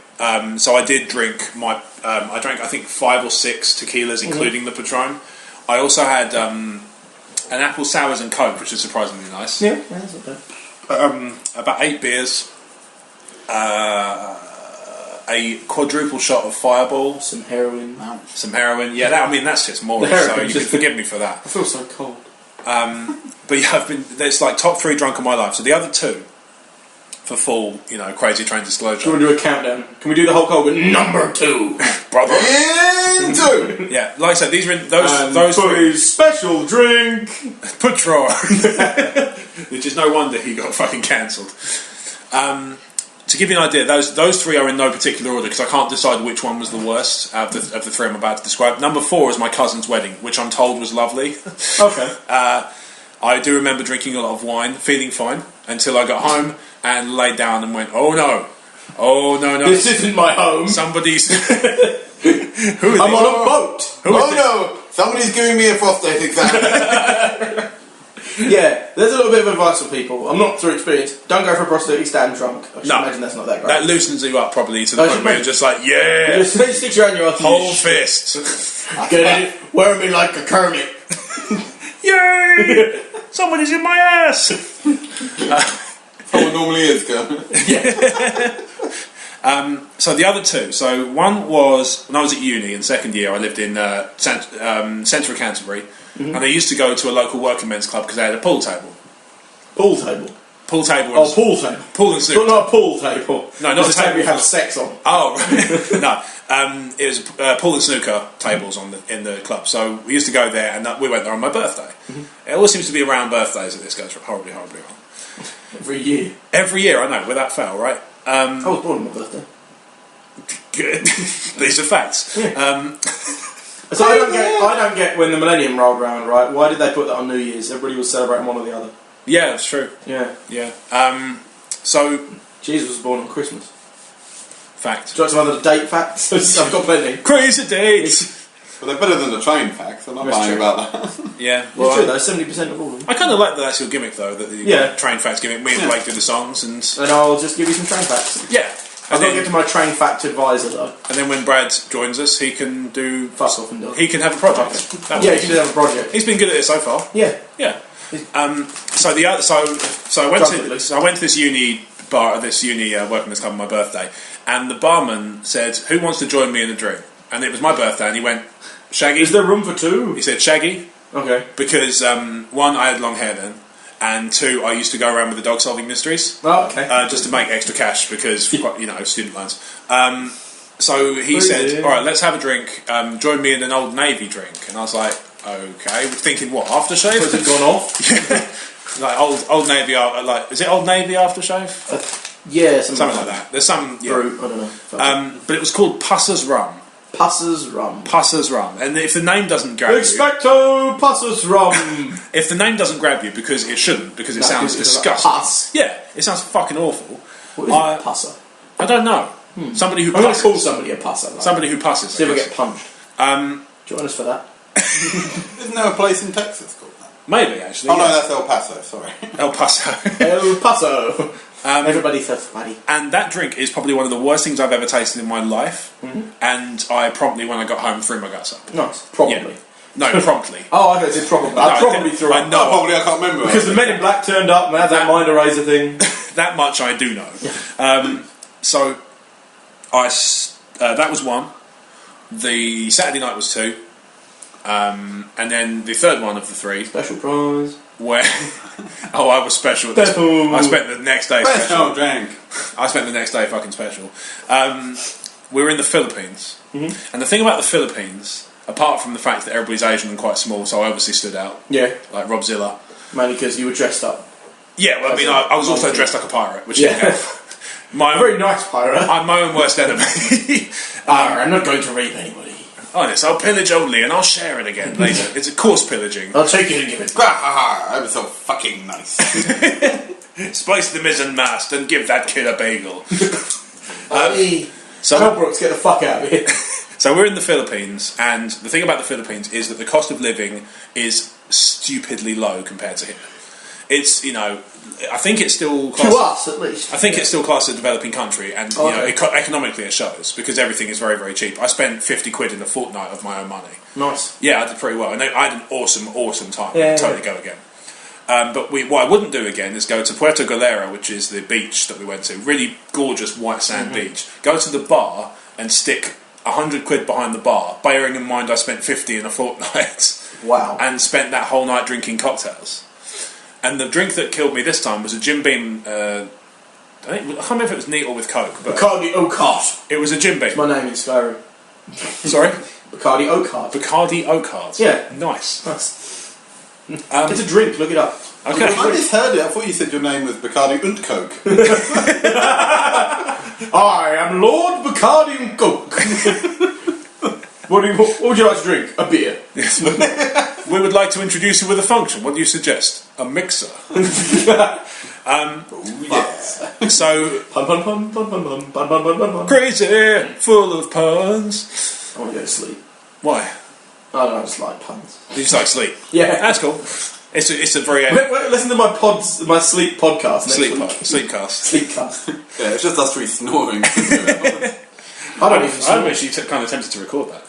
So I did drink I drank I think 5 or 6 tequilas, including the Patron. I also had an apple sours and coke, which is surprisingly nice. Yeah, that's not bad. About 8 beers. A quadruple shot of Fireball, Some heroin. Yeah, that's just more. So you can forgive me for that. I feel so cold. But yeah, there's like top 3 drunk of my life. So the other 2, for full, crazy train disclosure. Do you want to do a countdown? Can we do the whole Colgan? Number 2, brother. 2. Yeah, like I said, these are in those those three. special drink. Patron. Which is no wonder he got fucking cancelled. To give you an idea, those 3 are in no particular order because I can't decide which one was the worst of the 3 I'm about to describe. Number 4 is my cousin's wedding, which I'm told was lovely. Okay. I do remember drinking a lot of wine, feeling fine, until I got home and laid down and went, oh no, this isn't my home. Somebody's... I'm on a boat. No, somebody's giving me a prostate exam. Yeah, there's a little bit of advice for people. I'm not through experience. Don't go for a prostate stand drunk. I should imagine that's not that great. That loosens you up probably to the point where you're just like, yeah, just stick your hand in your whole fist. Get it? Wear me like a Kermit. Yay! Somebody's in my ass. Someone normally is, girl. So the other 2. So one was when I was at uni in second year. I lived in centre of Canterbury, and I used to go to a local working men's club because they had a pool table. Pool table. Pool table. Oh, pool table. Pool and snooker. But not a pool table. No, not a table you have sex on. Oh, right. No. It was pool and snooker tables in the club. So we used to go there, and we went there on my birthday. It always seems to be around birththdays that this goes horribly, horribly wrong. Every year. Every year, I know, without fail, right? I was born on my birthday. Good. These are facts. Yeah. So I don't get when the millennium rolled around, right? Why did they put that on New Year's? Everybody was celebrating one or the other. Yeah, that's true. Yeah. So Jesus was born on Christmas. Fact. Do you like some other date facts? I've got plenty. Crazy dates. But they're better than the train facts. I'm not lying about that. Yeah. Well, it's true though. 70% of all of them. I kind of like that that's your gimmick though. That the train facts gimmick. Me and Blake do the songs and I'll just give you some train facts. Yeah. I've got to get to my train fact advisor though. And then when Brad joins us, he can do... Fuck off and do it. He can have a project. Yeah, he can have a project. He's been good at it so far. Yeah. Yeah. So I went to this uni bar, working this club on my birthday, and the barman said, "Who wants to join me in a drink?" And it was my birthday, and he went, "Shaggy." Is there room for 2? He said, "Shaggy." Okay. Because 1, I had long hair then, and 2, I used to go around with the dog solving mysteries. Oh, okay. Just to make extra cash because student loans. So he said, "All right, let's have a drink. Join me in an Old Navy drink." And I was like, Okay, we're thinking what, aftershave? Has it gone off? Like Old Navy, like, is it Old Navy aftershave? Yeah, Something like that. There's some, yeah. Fruit, I don't know. But it was called Pusser's Rum. Pusser's Rum. Pusser's Rum. And if the name doesn't grab you... Expecto Pusser's Rum! If the name doesn't grab you, because it shouldn't, because it sounds disgusting. Like pus. Yeah, it sounds fucking awful. What is a pusser? I don't know. Somebody who I'm going pusses. to call somebody a pusser. Like. Somebody who pusses. See if I get punched. Join us for that. Isn't there a place in Texas called that? Maybe, actually. Oh, yeah. no, that's El Paso, sorry. El Paso. El Paso. Everybody says buddy. And that drink is probably one of the worst things I've ever tasted in my life. And I promptly, when I got home, threw my guts up. Nice. Probably. Yeah. No, promptly. Oh, I thought it said probably. I probably threw I up. know. No, probably I can't remember. Because the Men in Black turned up and had that mind eraser thing. That much I do know. So, that was one. The Saturday night was two. And then the third one of the three, Special prize. where I was special. At this. I spent the next day special. Drink. I spent the next day fucking special. We were in the Philippines, and the thing about the Philippines, apart from the fact that everybody's Asian and quite small, so I obviously stood out. Yeah. Like Robzilla. Mainly because you were dressed up. Yeah, well, I mean, I was also dressed like a pirate, which Yeah. my Very nice pirate. I'm my own worst enemy. I'm not going to rape anybody. Honest, I'll pillage only and I'll share it again later. It's a course pillaging. I'll take it and give it. I was so fucking nice. Spice the mizzen mast and give that kid a bagel. So Mel Brooks, get the fuck out of here. So we're in the Philippines, and the thing about the Philippines is that the cost of living is stupidly low compared to here. It's, I think it's still To us, at least. I think it's still classed as a developing country, and economically it shows, because everything is very, very cheap. I spent 50 quid in a fortnight of my own money. Nice. Yeah, I did pretty well, and I had an awesome time. I'd totally go again. But what I wouldn't do again is go to Puerto Galera, which is the beach that we went to. Really gorgeous white sand beach. Go to the bar and stick 100 quid behind the bar, bearing in mind I spent 50 in a fortnight. Wow. And spent that whole night drinking cocktails. And the drink that killed me this time was a Jim Beam. I can't remember if it was neat or with Coke. But Bacardi Oak. it was a Jim Beam. It's my name in Skyrim. Sorry? Bacardi Oak. Bacardi Oak. Yeah. Nice. It's a drink, look it up. Okay. I misheard it. I thought you said your name was Bacardi und Coke. I am Lord Bacardi and Coke. What would you like to drink? A beer. Yes. We would like to introduce you with a function. What do you suggest? A mixer. So crazy, full of puns. I want to go to sleep. Why? I don't know, just like puns. You just like sleep. Yeah, that's cool. It's a very wait, listen to my sleep podcast. Sleepcast. Yeah, it's just us three snoring. I'm actually kind of tempted to record that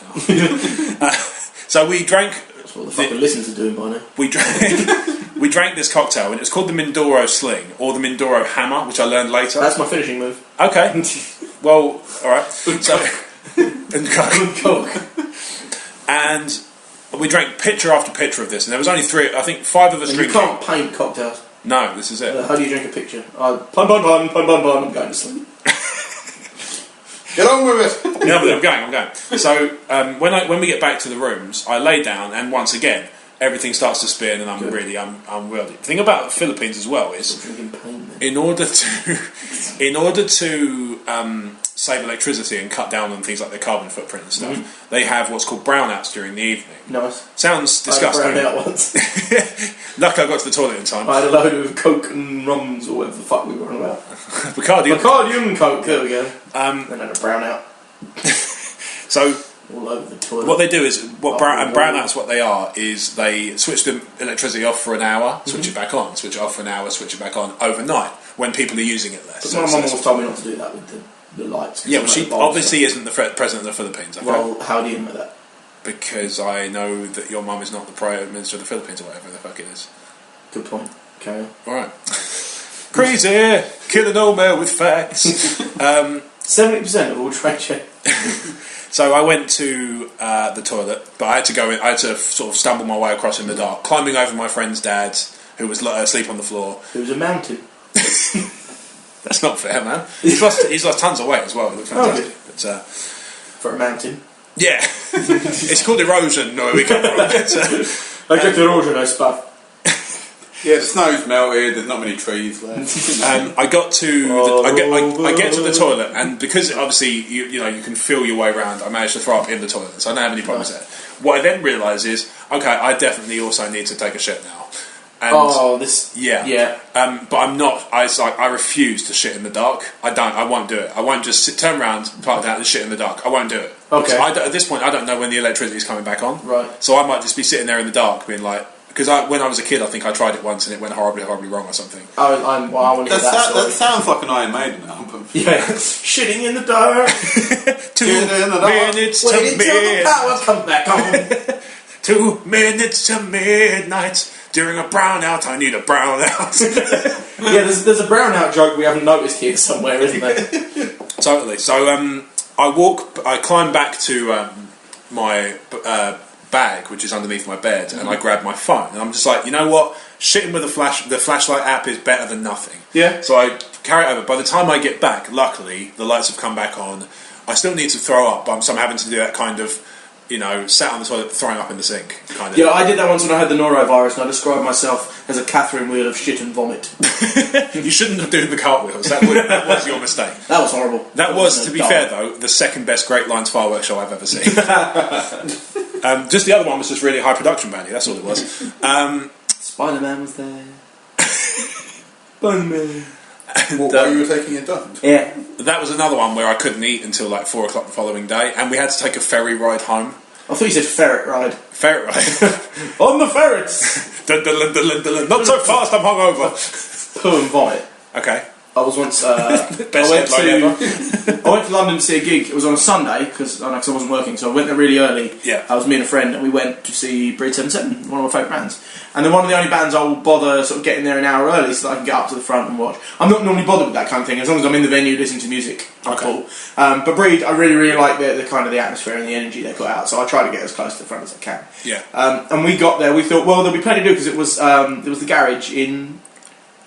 now. So we drank. That's what the fucking listeners are doing by now. We drank this cocktail, and it was called the Mindoro Sling or the Mindoro Hammer, which I learned later. That's my finishing move. Okay. Well, all right. So and Coke. And we drank pitcher after pitcher of this, and there was only three. I think 5 of us drinking. You can't paint cocktails. No, this is it. How do you drink a picture? Pun. I'm going to sleep. Get on with it. No, but I'm going. So when we get back to the rooms, I lay down, and once again, everything starts to spin, and I'm unwieldy. The thing about the Philippines as well is, in order to save electricity and cut down on things like their carbon footprint and stuff, they have what's called brownouts during the evening. Nice. Sounds disgusting. I had a brownout once. Luckily I got to the toilet in time. I had a load of Coke and rums or whatever the fuck we were on about. Bacardi and Coke, there we go. Then I had a brownout. So all over the toilet. What they do is, brownouts, what they are, is they switch the electricity off for an hour, switch it back on, switch it off for an hour, switch it back on overnight when people are using it less. But my mum always told me not to do that with the lights. Yeah, well, she obviously isn't the president of the Philippines. Well, how do you know that? Because I know that your mum is not the Prime Minister of the Philippines or whatever the fuck it is. Good point. Carry on. Alright. Crazy! Killing Omer with facts. 70% of all trade check. So I went to the toilet, but I had to go in. I had to sort of stumble my way across in the dark, climbing over my friend's dad, who was asleep on the floor. It was a mountain. That's not fair, man. He's lost tons of weight as well. It looks fantastic. But, for a mountain. Yeah, it's called erosion. No, we come from. I get erosion, I spot. Yeah, the snow's melted. There's not many trees left. I got to I get to the toilet, and because obviously you know you can feel your way around, I managed to throw up in the toilet, so I don't have any problems there. What I then realise is, okay, I definitely also need to take a shit now. And yeah. But I'm not. I refuse to shit in the dark. I won't do it. I won't just turn around, plug down, and shit in the dark. I won't do it. Okay. At this point, I don't know when the electricity is coming back on. Right. So I might just be sitting there in the dark, being like. Because when I was a kid, I think I tried it once and it went horribly wrong or something. I want to hear that story. That sounds like an Iron Maiden album. Yeah, shitting in the dark. 2 minutes to Wait until the power comes back on. 2 minutes to midnight. During a brownout, I need a brownout. Yeah, there's a brownout joke we haven't noticed here somewhere, isn't there? Totally. So I climb back to my bag, which is underneath my bed, and I grab my phone, and I'm just like, you know what? Shitting with the flashlight app is better than nothing. Yeah. So I carry it over. By the time I get back, luckily the lights have come back on. I still need to throw up, so I'm having to do that kind of, you know, sat on the toilet throwing up in the sink kind of. Yeah, I did that once when I had the norovirus, and I described myself as a Catherine wheel of shit and vomit. You shouldn't have done the cartwheels. That was your mistake. That was horrible. That was, to be fair though, the second best Great Lines fireworks show I've ever seen. Just the other one was just really high production value. That's all it was. Spider-Man was there. Spider-Man. While you were taking your dump? Yeah. That was another one where I couldn't eat until like 4 o'clock the following day, and we had to take a ferry ride home. I thought you said ferret ride. Ferret ride. On the ferrets! Not so fast, I'm hungover. Poo and vomit. Okay. I was once. Best I went ever. I went to London to see a gig. It was on a Sunday because I wasn't working, so I went there really early. Yeah. I was me and a friend, and we went to see Breed 77, one of my favourite bands. And they're one of the only bands I will bother sort of getting there an hour early so that I can get up to the front and watch. I'm not normally bothered with that kind of thing. As long as I'm in the venue listening to music, I'm cool. But Breed, I really, really like the kind of the atmosphere and the energy they put out. So I try to get as close to the front as I can. Yeah. And we got there. We thought, well, there'll be plenty to do because it was the garage in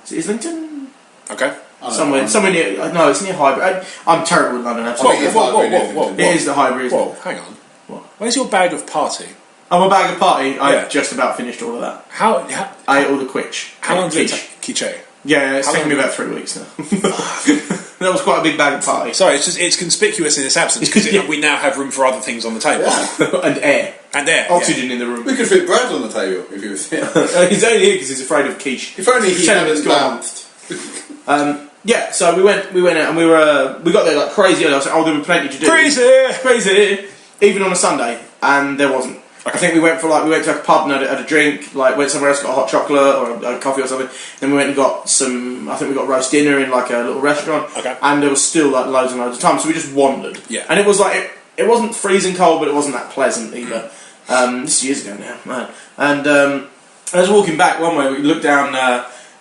Islington. Okay. Somewhere near. No, it's near Highbury. I'm terrible with London. Whoa. It is the Highbury. Isn't Whoa, it? hang on. What? Where's your bag of party? I'm a bag of party. Yeah. I just about finished all of that. How I ate all the quitch. how long did it Quiche. take? Quiche. Yeah, it's How taken me long about 3 weeks now. That was quite a big bag of party. Sorry, it's conspicuous in its absence because we now have room for other things on the table. And air. And air. Oxygen in the room. We could fit Brad on the table if he was here. He's only here because he's afraid of quiche. If only he Pretend hadn't it's gone. bounced. Yeah, so we went out and we got there like crazy early. I was like, there was plenty to do. Crazy! Even on a Sunday, and there wasn't. Okay. I think we went to like a pub and had a drink, like went somewhere else, got a hot chocolate or a coffee or something. Then we went and got I think we got roast dinner in like a little restaurant. Okay. And there was still like loads and loads of time, so we just wandered. Yeah. And it was like it wasn't freezing cold, but it wasn't that pleasant either. This is years ago now, man. And I was walking back one way. We looked down.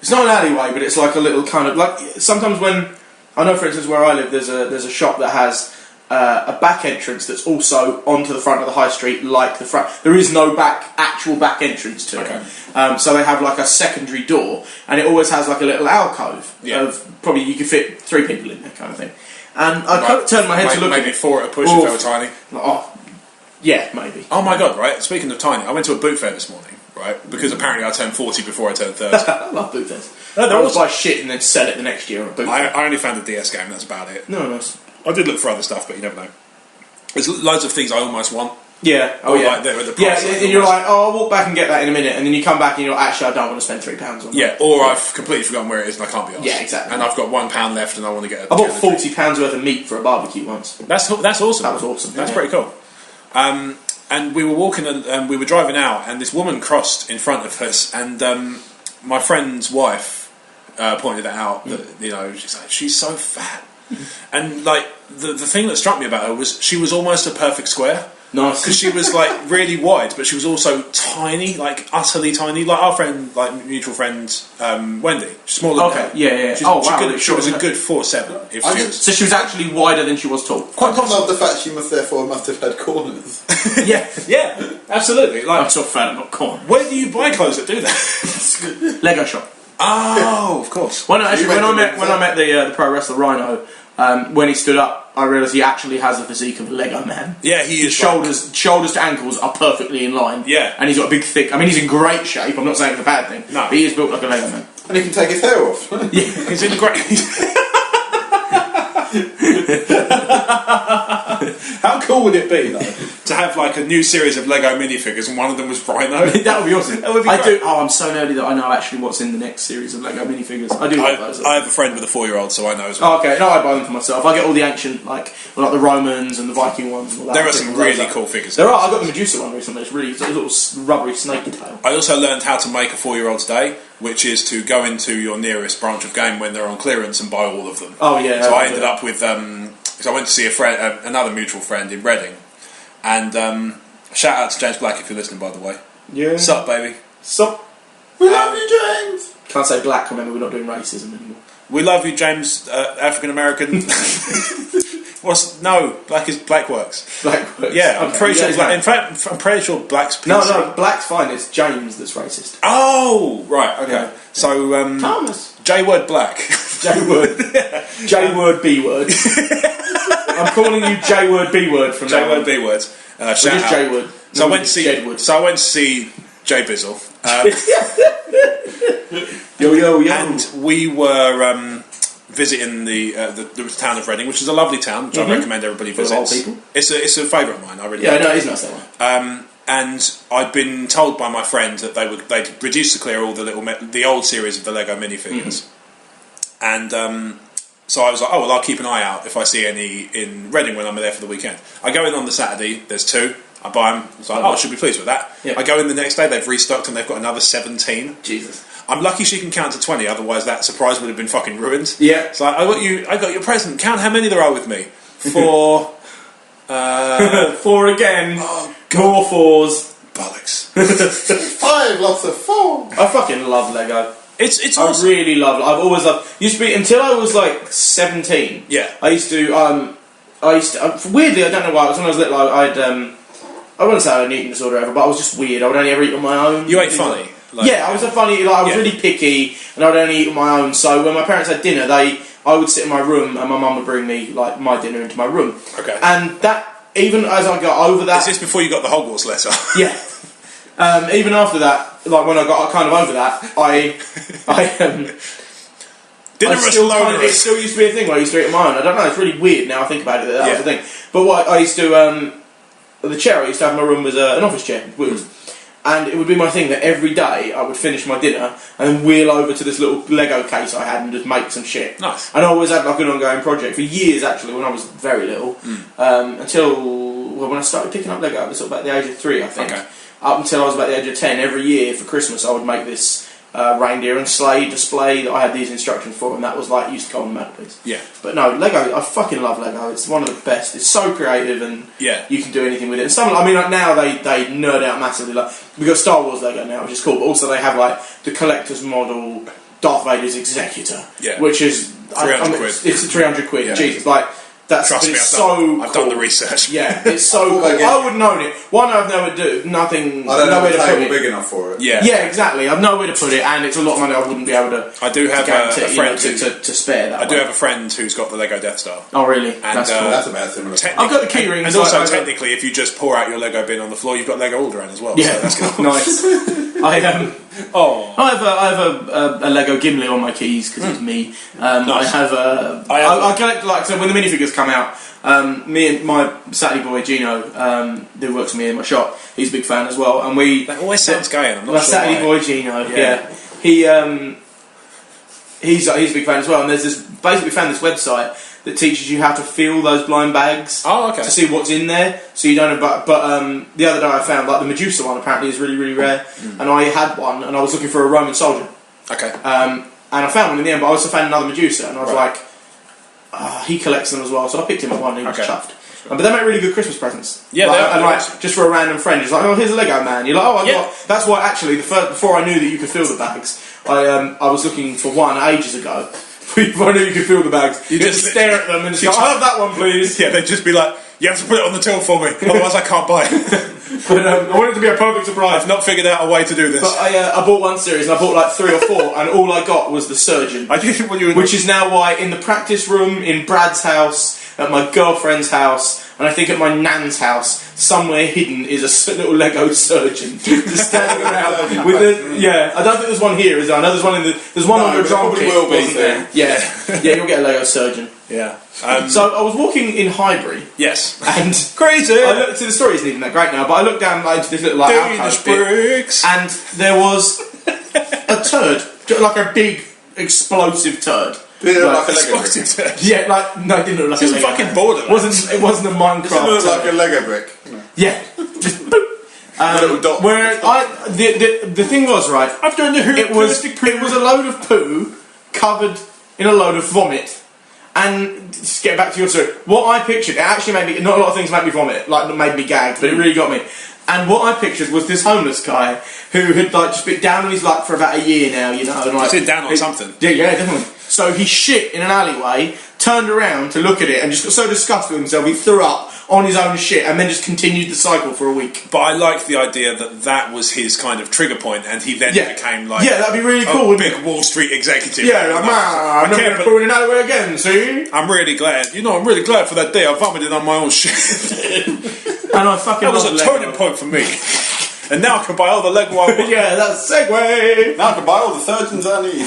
It's not an alleyway, but it's like a little kind of like sometimes when I know, for instance, where I live, there's a shop that has a back entrance that's also onto the front of the high street, like the front. There is no actual back entrance to it. So they have like a secondary door, and it always has like a little alcove of probably you could fit 3 people in there, kind of thing. And I turned my head to look. Maybe 4 at a push if they were tiny. Oh, yeah, maybe. Oh my god! Right. Speaking of tiny, I went to a boot fair this morning. Right, because apparently I turned 40 before I turned 30. I love boot fairs. No, I always buy shit and then sell it the next year on a boot fair. I only found the DS game. That's about it. No, nice. I did look for other stuff, but you never know. There's loads of things I almost want. Yeah. Oh, or yeah. Like the yeah, and you're like, oh, I'll walk back and get that in a minute, and then you come back and you're like, actually, I don't want to spend £3 on that. Yeah, or I've completely forgotten where it is and I can't be honest. Yeah, exactly. And I've got £1 left and I want to get. I bought £40 worth of meat for a barbecue once. That's awesome. That was awesome. That's pretty cool. And we were walking and we were driving out, and this woman crossed in front of us, and my friend's wife pointed that out. That she's like, she's so fat, and like the thing that struck me about her was she was almost a perfect square. Nice, because she was like really wide, but she was also tiny, like utterly tiny. Like our friend, like mutual friend, Wendy, smaller. Okay, yeah. She was a good 4'7". So she was actually wider than she was tall. Quite love the fact she must have had corners. yeah, absolutely. Like I'm so fat, I'm not corn. Where do you buy clothes that do that? Lego shop. Oh, of course. Well, no, actually, when I met that. the pro wrestler Rhino, when he stood up, I realised he actually has the physique of a Lego man. Yeah, he His is. shoulders to ankles are perfectly in line. Yeah. And he's got a big, thick. I mean, he's in great shape. I'm not saying it's a bad thing. No. But he is built like a Lego man. And he can take his hair off. Yeah. He's in great. How cool would it be, though, to have like a new series of Lego minifigures and one of them was Rhino? That would be awesome. That would be I great. do. Oh, I'm so nerdy that I know actually what's in the next series of Lego minifigures. I do love those. I have a friend with a 4-year-old, so I know as well. Oh, okay. No, I buy them for myself. I get all the ancient, like the Romans and the Viking ones and all that. There are some really cool figures. There are. I got the Medusa one recently. It's really, it's a little rubbery snake tail. I also learned how to make a 4-year-old's day, which is to go into your nearest branch of game when they're on clearance and buy all of them. Oh yeah. So I ended up with because I went to see a friend, another mutual friend in Reading, and shout out to James Black if you're listening, by the way. Yeah. Sup, baby? Sup? We love you, James! Can't say black. Remember, we're not doing racism anymore. We love you, James. African American. Black is black works. Black works. Yeah, I'm Okay. pretty sure. Yeah, Black, in fact, I'm pretty sure black's PC. No, black's fine. It's James that's racist. Oh, right. Okay. Yeah. So Thomas. J word black. J word. J word B word. I'm calling you J word B word from now J word on. B words. Just Shout out. J word. So I went to see. Jedward. So I went to see Jay Bizzle. Yo. And we were visiting the town of Reading, which is a lovely town, which I recommend everybody For old visits. people? It's a favourite of mine. I really Yeah, like no, it. it is nice that one. And I'd been told by my friend that they'd reduced to clear all the old series of the Lego minifigures, and so I was like, oh well, I'll keep an eye out if I see any in Reading when I'm there for the weekend. I go in on the Saturday. There's 2. I buy them. I was like, I should be pleased with that. Yeah. I go in the next day. They've restocked and they've got another 17. Jesus. I'm lucky she can count to 20, otherwise that surprise would have been fucking ruined. Yeah. It's like, I got your present. Count how many there are with me. 4. 4 again. Oh, More 4s. bollocks. 5 lots of 4. I fucking love Lego. It's I awesome. really love it. I've always loved. Used to be until I was like 17. Yeah. I used to. Weirdly, I don't know why. It was when I was little. I wouldn't say I had an eating disorder ever, but I was just weird. I would only ever eat on my own. You ate funny. Yeah, I was a funny. I was Yeah. really picky, and I would only eat on my own. So when my parents had dinner, I would sit in my room, and my mum would bring me like my dinner into my room. Okay. And that, even as I got over that, Is this before you got the Hogwarts letter? yeah. Even after that, like when I got kind of over that, it still used to be a thing where I used to eat on my own. I don't know, it's really weird now I think about it that was a thing. But what I used to, the chair I used to have in my room was an office chair with wheels. And it would be my thing that every day I would finish my dinner and then wheel over to this little Lego case I had and just make some shit. Nice. And I always had like an ongoing project for years actually when I was very little. Until when I started picking up Lego, I was sort of about the age of 3 I think. Okay. Up until I was about the age of 10, every year for Christmas I would make this reindeer and sleigh display that I had these instructions for, and that was like used to go on the mantelpiece. Yeah. But no, Lego, I fucking love Lego. It's one of the best. It's so creative and Yeah. you can do anything with it. And some, I mean, like now they nerd out massively. Like we've got Star Wars Lego now, which is cool, but also they have like the collector's model Darth Vader's Executor, Yeah. which is 300 quid. It's 300 quid. Yeah. Jesus, like that's Trust but me, it's I've so done the cool. research. Yeah, it's so cool. I wouldn't own it. One, I've nowhere to do nothing. I don't have nowhere a to put table it. big enough for it. Yeah. Yeah, exactly. I've nowhere to put it, and it's a lot of money I wouldn't be able to. I do have to guarantee, a friend you know, to spare that. I do have a friend who's got the Lego Death Star. Oh, really? And, That's cool. That's about similar. I've got the key rings. And also, I've got- technically, if you just pour out your Lego bin on the floor, you've got Lego Alderaan as well. Yeah, So that's good. nice. I have a Lego Gimli on my keys because it's me. Nice. I collect like so when the minifigures come out. Me and my Saturday boy Gino, who works with me in my shop, he's a big fan as well, and we. That always sounds gay, and I'm not My sure Saturday why. boy Gino, yeah. He's a big fan as well, and there's this basically found this website that teaches you how to feel those blind bags. Oh, okay. To see what's in there, so you don't know. But the other day I found like the Medusa one apparently is really really rare, and I had one, and I was looking for a Roman soldier, Okay. and I found one in the end, but I also found another Medusa, and I was like, he collects them as well, so I picked him up one, and he was Okay. chuffed. But they make really good Christmas presents. Yeah, like, they are. and like just for a random friend, he's like, "Oh, here's a Lego man." You're like, "Oh, I Yeah. got." That's why actually before I knew that you could fill the bags, I was looking for one ages ago, before I knew you could feel the bags. You just stare at them and just go, I'll have that one, please. Yeah, they'd just be like, you have to put it on the till for me, otherwise I can't buy it. But I want it to be a perfect surprise. I've not figured out a way to do this. But I bought one series and I bought like 3 or 4, and all I got was the Surgeon. Which is now why in the practice room, in Brad's house, at my girlfriend's house, and I think at my nan's house, somewhere hidden is a little Lego Surgeon just standing around with I don't think there's one here, is there? I know there's one there's one on the Drunken, will be wasn't there? Yeah, you'll get a Lego Surgeon. Yeah. So I was walking in Highbury. Yes. And crazy. I looked. The story isn't even that great now, but I looked down into this little alcove bit, and there was a turd, like a big explosive turd. Did it look like a Lego brick? Yeah, no, it didn't look like a Lego. Fucking Borderlands. It wasn't a Minecraft. It looked like a Lego brick. Yeah, just boop. Little dot. Where the thing was, right, I've done the it was a load of poo covered in a load of vomit. And just get back to your story. What I pictured, it actually made me, not a lot of things made me vomit, like made me gag, but it really got me. And what I pictured was this homeless guy who had like just been down on his luck for about a year now, you know. And like, sit down on something. Yeah, definitely. So he shit in an alleyway, turned around to look at it, and just got so disgusted with himself he threw up on his own shit, and then just continued the cycle for a week. But I liked the idea that was his kind of trigger point, and he then became like that'd be really cool. A big Wall Street executive. Yeah, like, I'm never going to poo in an alleyway again. See, I'm really glad. I'm really glad for that day I vomited on my own shit. And I fucking that was a turning point for me. And now I can buy all the Lego I want. Yeah, that's a segue. Now I can buy all the surgeons I need.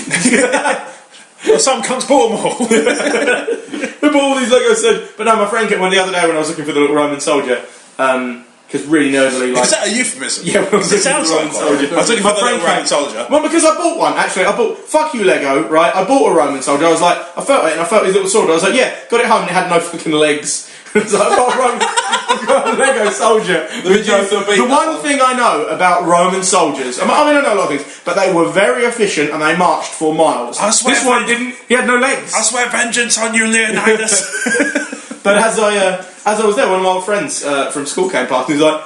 Well, some cunts bought them all. We bought all these Lego sets. But no, my friend came one the other day when I was looking for the little Roman soldier. Because really nerdily, like... Is that a euphemism? Yeah, well, it sounds like soldier. I was looking for the little Roman soldier. Well, because I bought one, actually. Fuck you, Lego, right? I bought a Roman soldier. I was like, I felt it, and I felt his little sword. I was like, yeah, got it home, and it had no fucking legs. So I've got a Lego soldier. The one thing I know about Roman soldiers, I know a lot of things, but they were very efficient and they marched for miles. This one didn't. He had no legs. I swear vengeance on you, Leonidas. But as I was there, one of my old friends from school came past and he was like,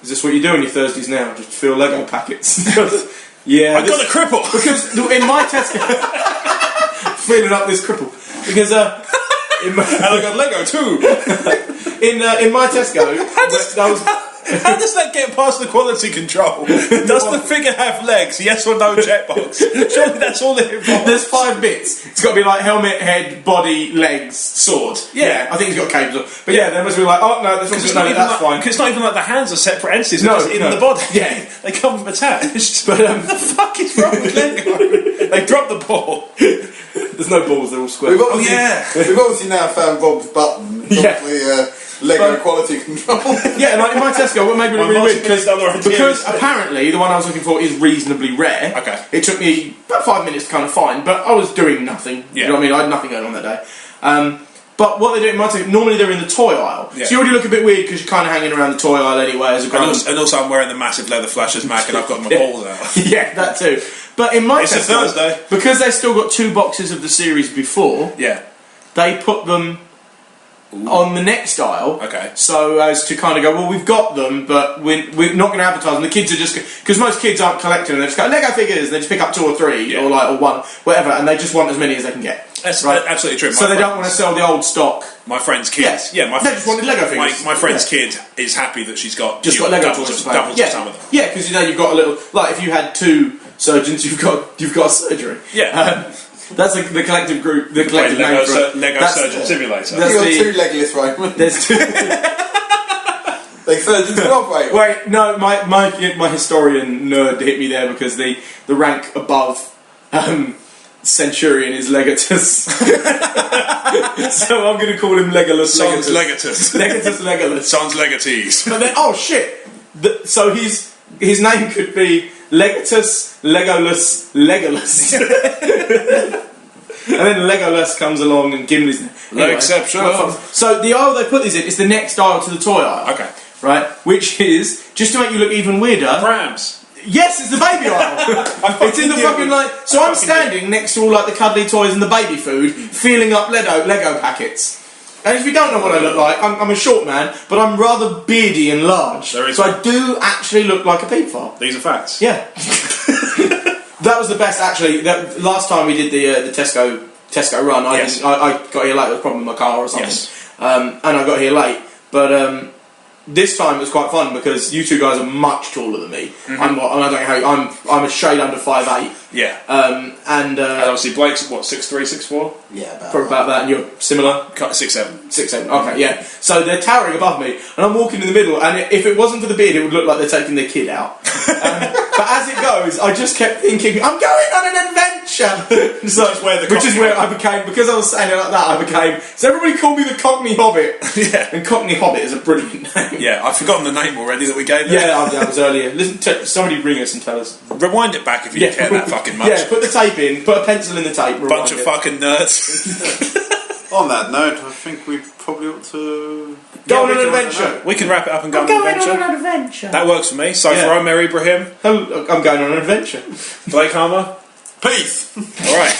"Is this what you do on your Thursdays now? Just fill Lego packets?" Yeah, I got a cripple because in my Tesco, filling up this cripple because. And I got Lego too. In my Tesco, how does that get past the quality control? Does the figure have legs? Yes or no checkbox. Surely that's all it involves. There's 5 bits. It's got to be like helmet, head, body, legs, sword. Yeah, I think it's got cables on. But yeah, they must be like, oh no, this one's not even that's fine. Because it's not even like the hands are separate entities. They're just in the body. Yeah, they come attached. But what the fuck is wrong with Lego? They dropped the ball. There's no balls, they're all square. We've obviously now found Bob's button. Lego quality control. Yeah, like in my Tesco, what made me really weird because apparently the one I was looking for is reasonably rare. Okay. It took me about 5 minutes to kind of find, but I was doing nothing. Yeah. You know what I mean? I had nothing going on that day. But what they do in my Tesco, normally they're in the toy aisle. Yeah. So you already look a bit weird because you're kind of hanging around the toy aisle anyway as a grown. And also I'm wearing the massive leather flashes Mac and I've got my balls out. Yeah, that too. But in my Tesco, a Thursday. Because they've still got 2 boxes of the series before, they put them on the next aisle, so as to kind of go, well, we've got them, but we're not going to advertise them. The kids are just because most kids aren't collecting them; they just go Lego figures. They just pick up 2 or 3 or 1, whatever, and they just want as many as they can get. That's absolutely true. So they don't want to sell the old stock. My friend's kid, they just wanted Lego figures. My friend's kid is happy that she's got Lego doubles toys. Doubles of some of them. Yeah, because you've got a little like if you had 2 surgeons, you've got a surgery. Yeah. That's the collective group. The collective Lego, name for it. Lego Surgeon Simulator. You've got 2 legless Romans. There's 2. Like surgeons can operate. Wait, no, my historian nerd hit me there because the rank above Centurion is Legatus. So I'm going to call him Legolas. Sans Legatus. Legatus. Sans Legates. But then, oh shit! So his name could be Legatus, Legolas, Legolas. And then Legolas comes along and Gimli's anyway, exception. So the aisle they put these in is the next aisle to the toy aisle. Okay. Right? Which is, just to make you look even weirder... Prams. Yes, it's the baby aisle. It's in the fucking so I'm standing next to all like the cuddly toys and the baby food, feeling up Lego packets. And if you don't know what I look like, I'm a short man, but I'm rather beardy and large. So I do actually look like a pedophile. These are facts. Yeah. That was the best, actually. Last time we did the Tesco Tesco run. I got here late. There was a problem with my car or something. Yes. And I got here late. But this time it was quite fun because you two guys are much taller than me. Mm-hmm. I don't know how I'm a shade under 5'8". Yeah. And obviously Blake's what, 6'3", 6'4"? Yeah, probably about that, and you're similar. 6'7". 6'7". Okay, yeah. So they're towering above me, and I'm walking in the middle. And if it wasn't for the beard, it would look like they're taking their kid out. But as it goes, I just kept thinking, I'm going on an adventure. So, which is where I became, because I was saying it like that, I became. So everybody called me the Cockney Hobbit. Yeah. And Cockney Hobbit is a brilliant name. Yeah, I've forgotten the name already that we gave it. Yeah, that was earlier. Listen, somebody ring us and tell us. Rewind it back if you care that fucking much. Yeah, put the tape in, put a pencil in the tape. Bunch of fucking nerds. On that note, I think we probably ought to go on an adventure. We can wrap it up and go on an adventure. That works for me. So for Omer Ibrahim, I'm going on an adventure. Blake Harmer, peace. All right.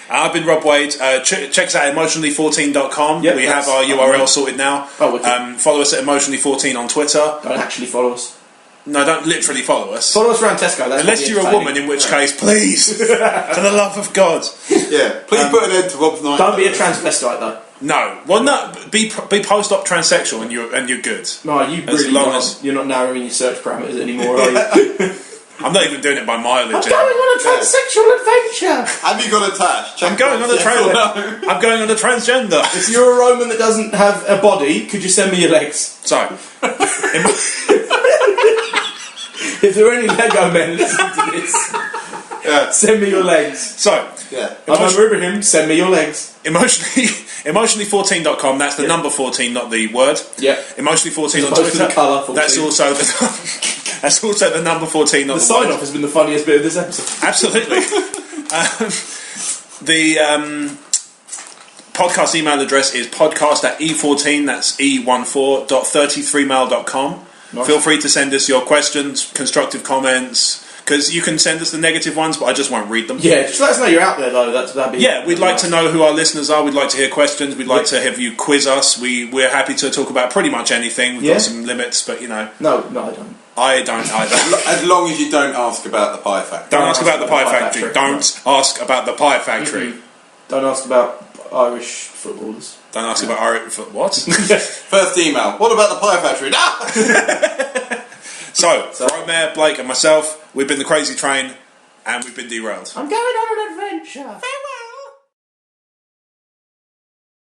I've been Rob Wade. Check us out at emotionally14.com. Yep, we have our URL sorted now. Oh, follow us at emotionally14 on Twitter. Don't actually follow us. No, don't literally follow us. Follow us around Tesco. That's unless you're a woman, in which case, please, for the love of God. Yeah, please put an end to Rob's night. Don't be a transvestite though. No, well, no. Be post-op transsexual, and you're good. No, you as really long as you're not narrowing your search parameters anymore, are you? I'm not even doing it by mileage. I'm going on a transsexual adventure. Have you got a tash? I'm going on a I'm going on a transgender. If you're a Roman that doesn't have a body, could you send me your legs? So, if there are any Lego men listening to this, send me your legs. So, I'm Ibrahim, send me your legs. Emotionally14.com, that's the number 14, not the word. Yeah. Emotionally14 on Twitter. Twitter. Colour 14. That's also the number 14, not the sign word. off has been the funniest bit of this episode. Absolutely. The podcast email address is podcast@E14, that's E14.33mail.com. Nice. Feel free to send us your questions, constructive comments, because you can send us the negative ones, but I just won't read them. Yeah, just let us know you're out there, though. That'd be. Yeah, we'd like to know who our listeners are. We'd like to hear questions. We'd like to have you quiz us. We're happy to talk about pretty much anything. We've got some limits, but you know. No, I don't. I don't either. As long as you don't ask about the pie factory. Don't ask about the pie factory. Don't ask about the pie factory. Mm-hmm. Don't ask about Irish footballers. Don't ask about Irish what? First email. What about the pie factory? No! So, for Omer, Blake and myself, we've been the Crazy Train, and we've been derailed. I'm going on an adventure.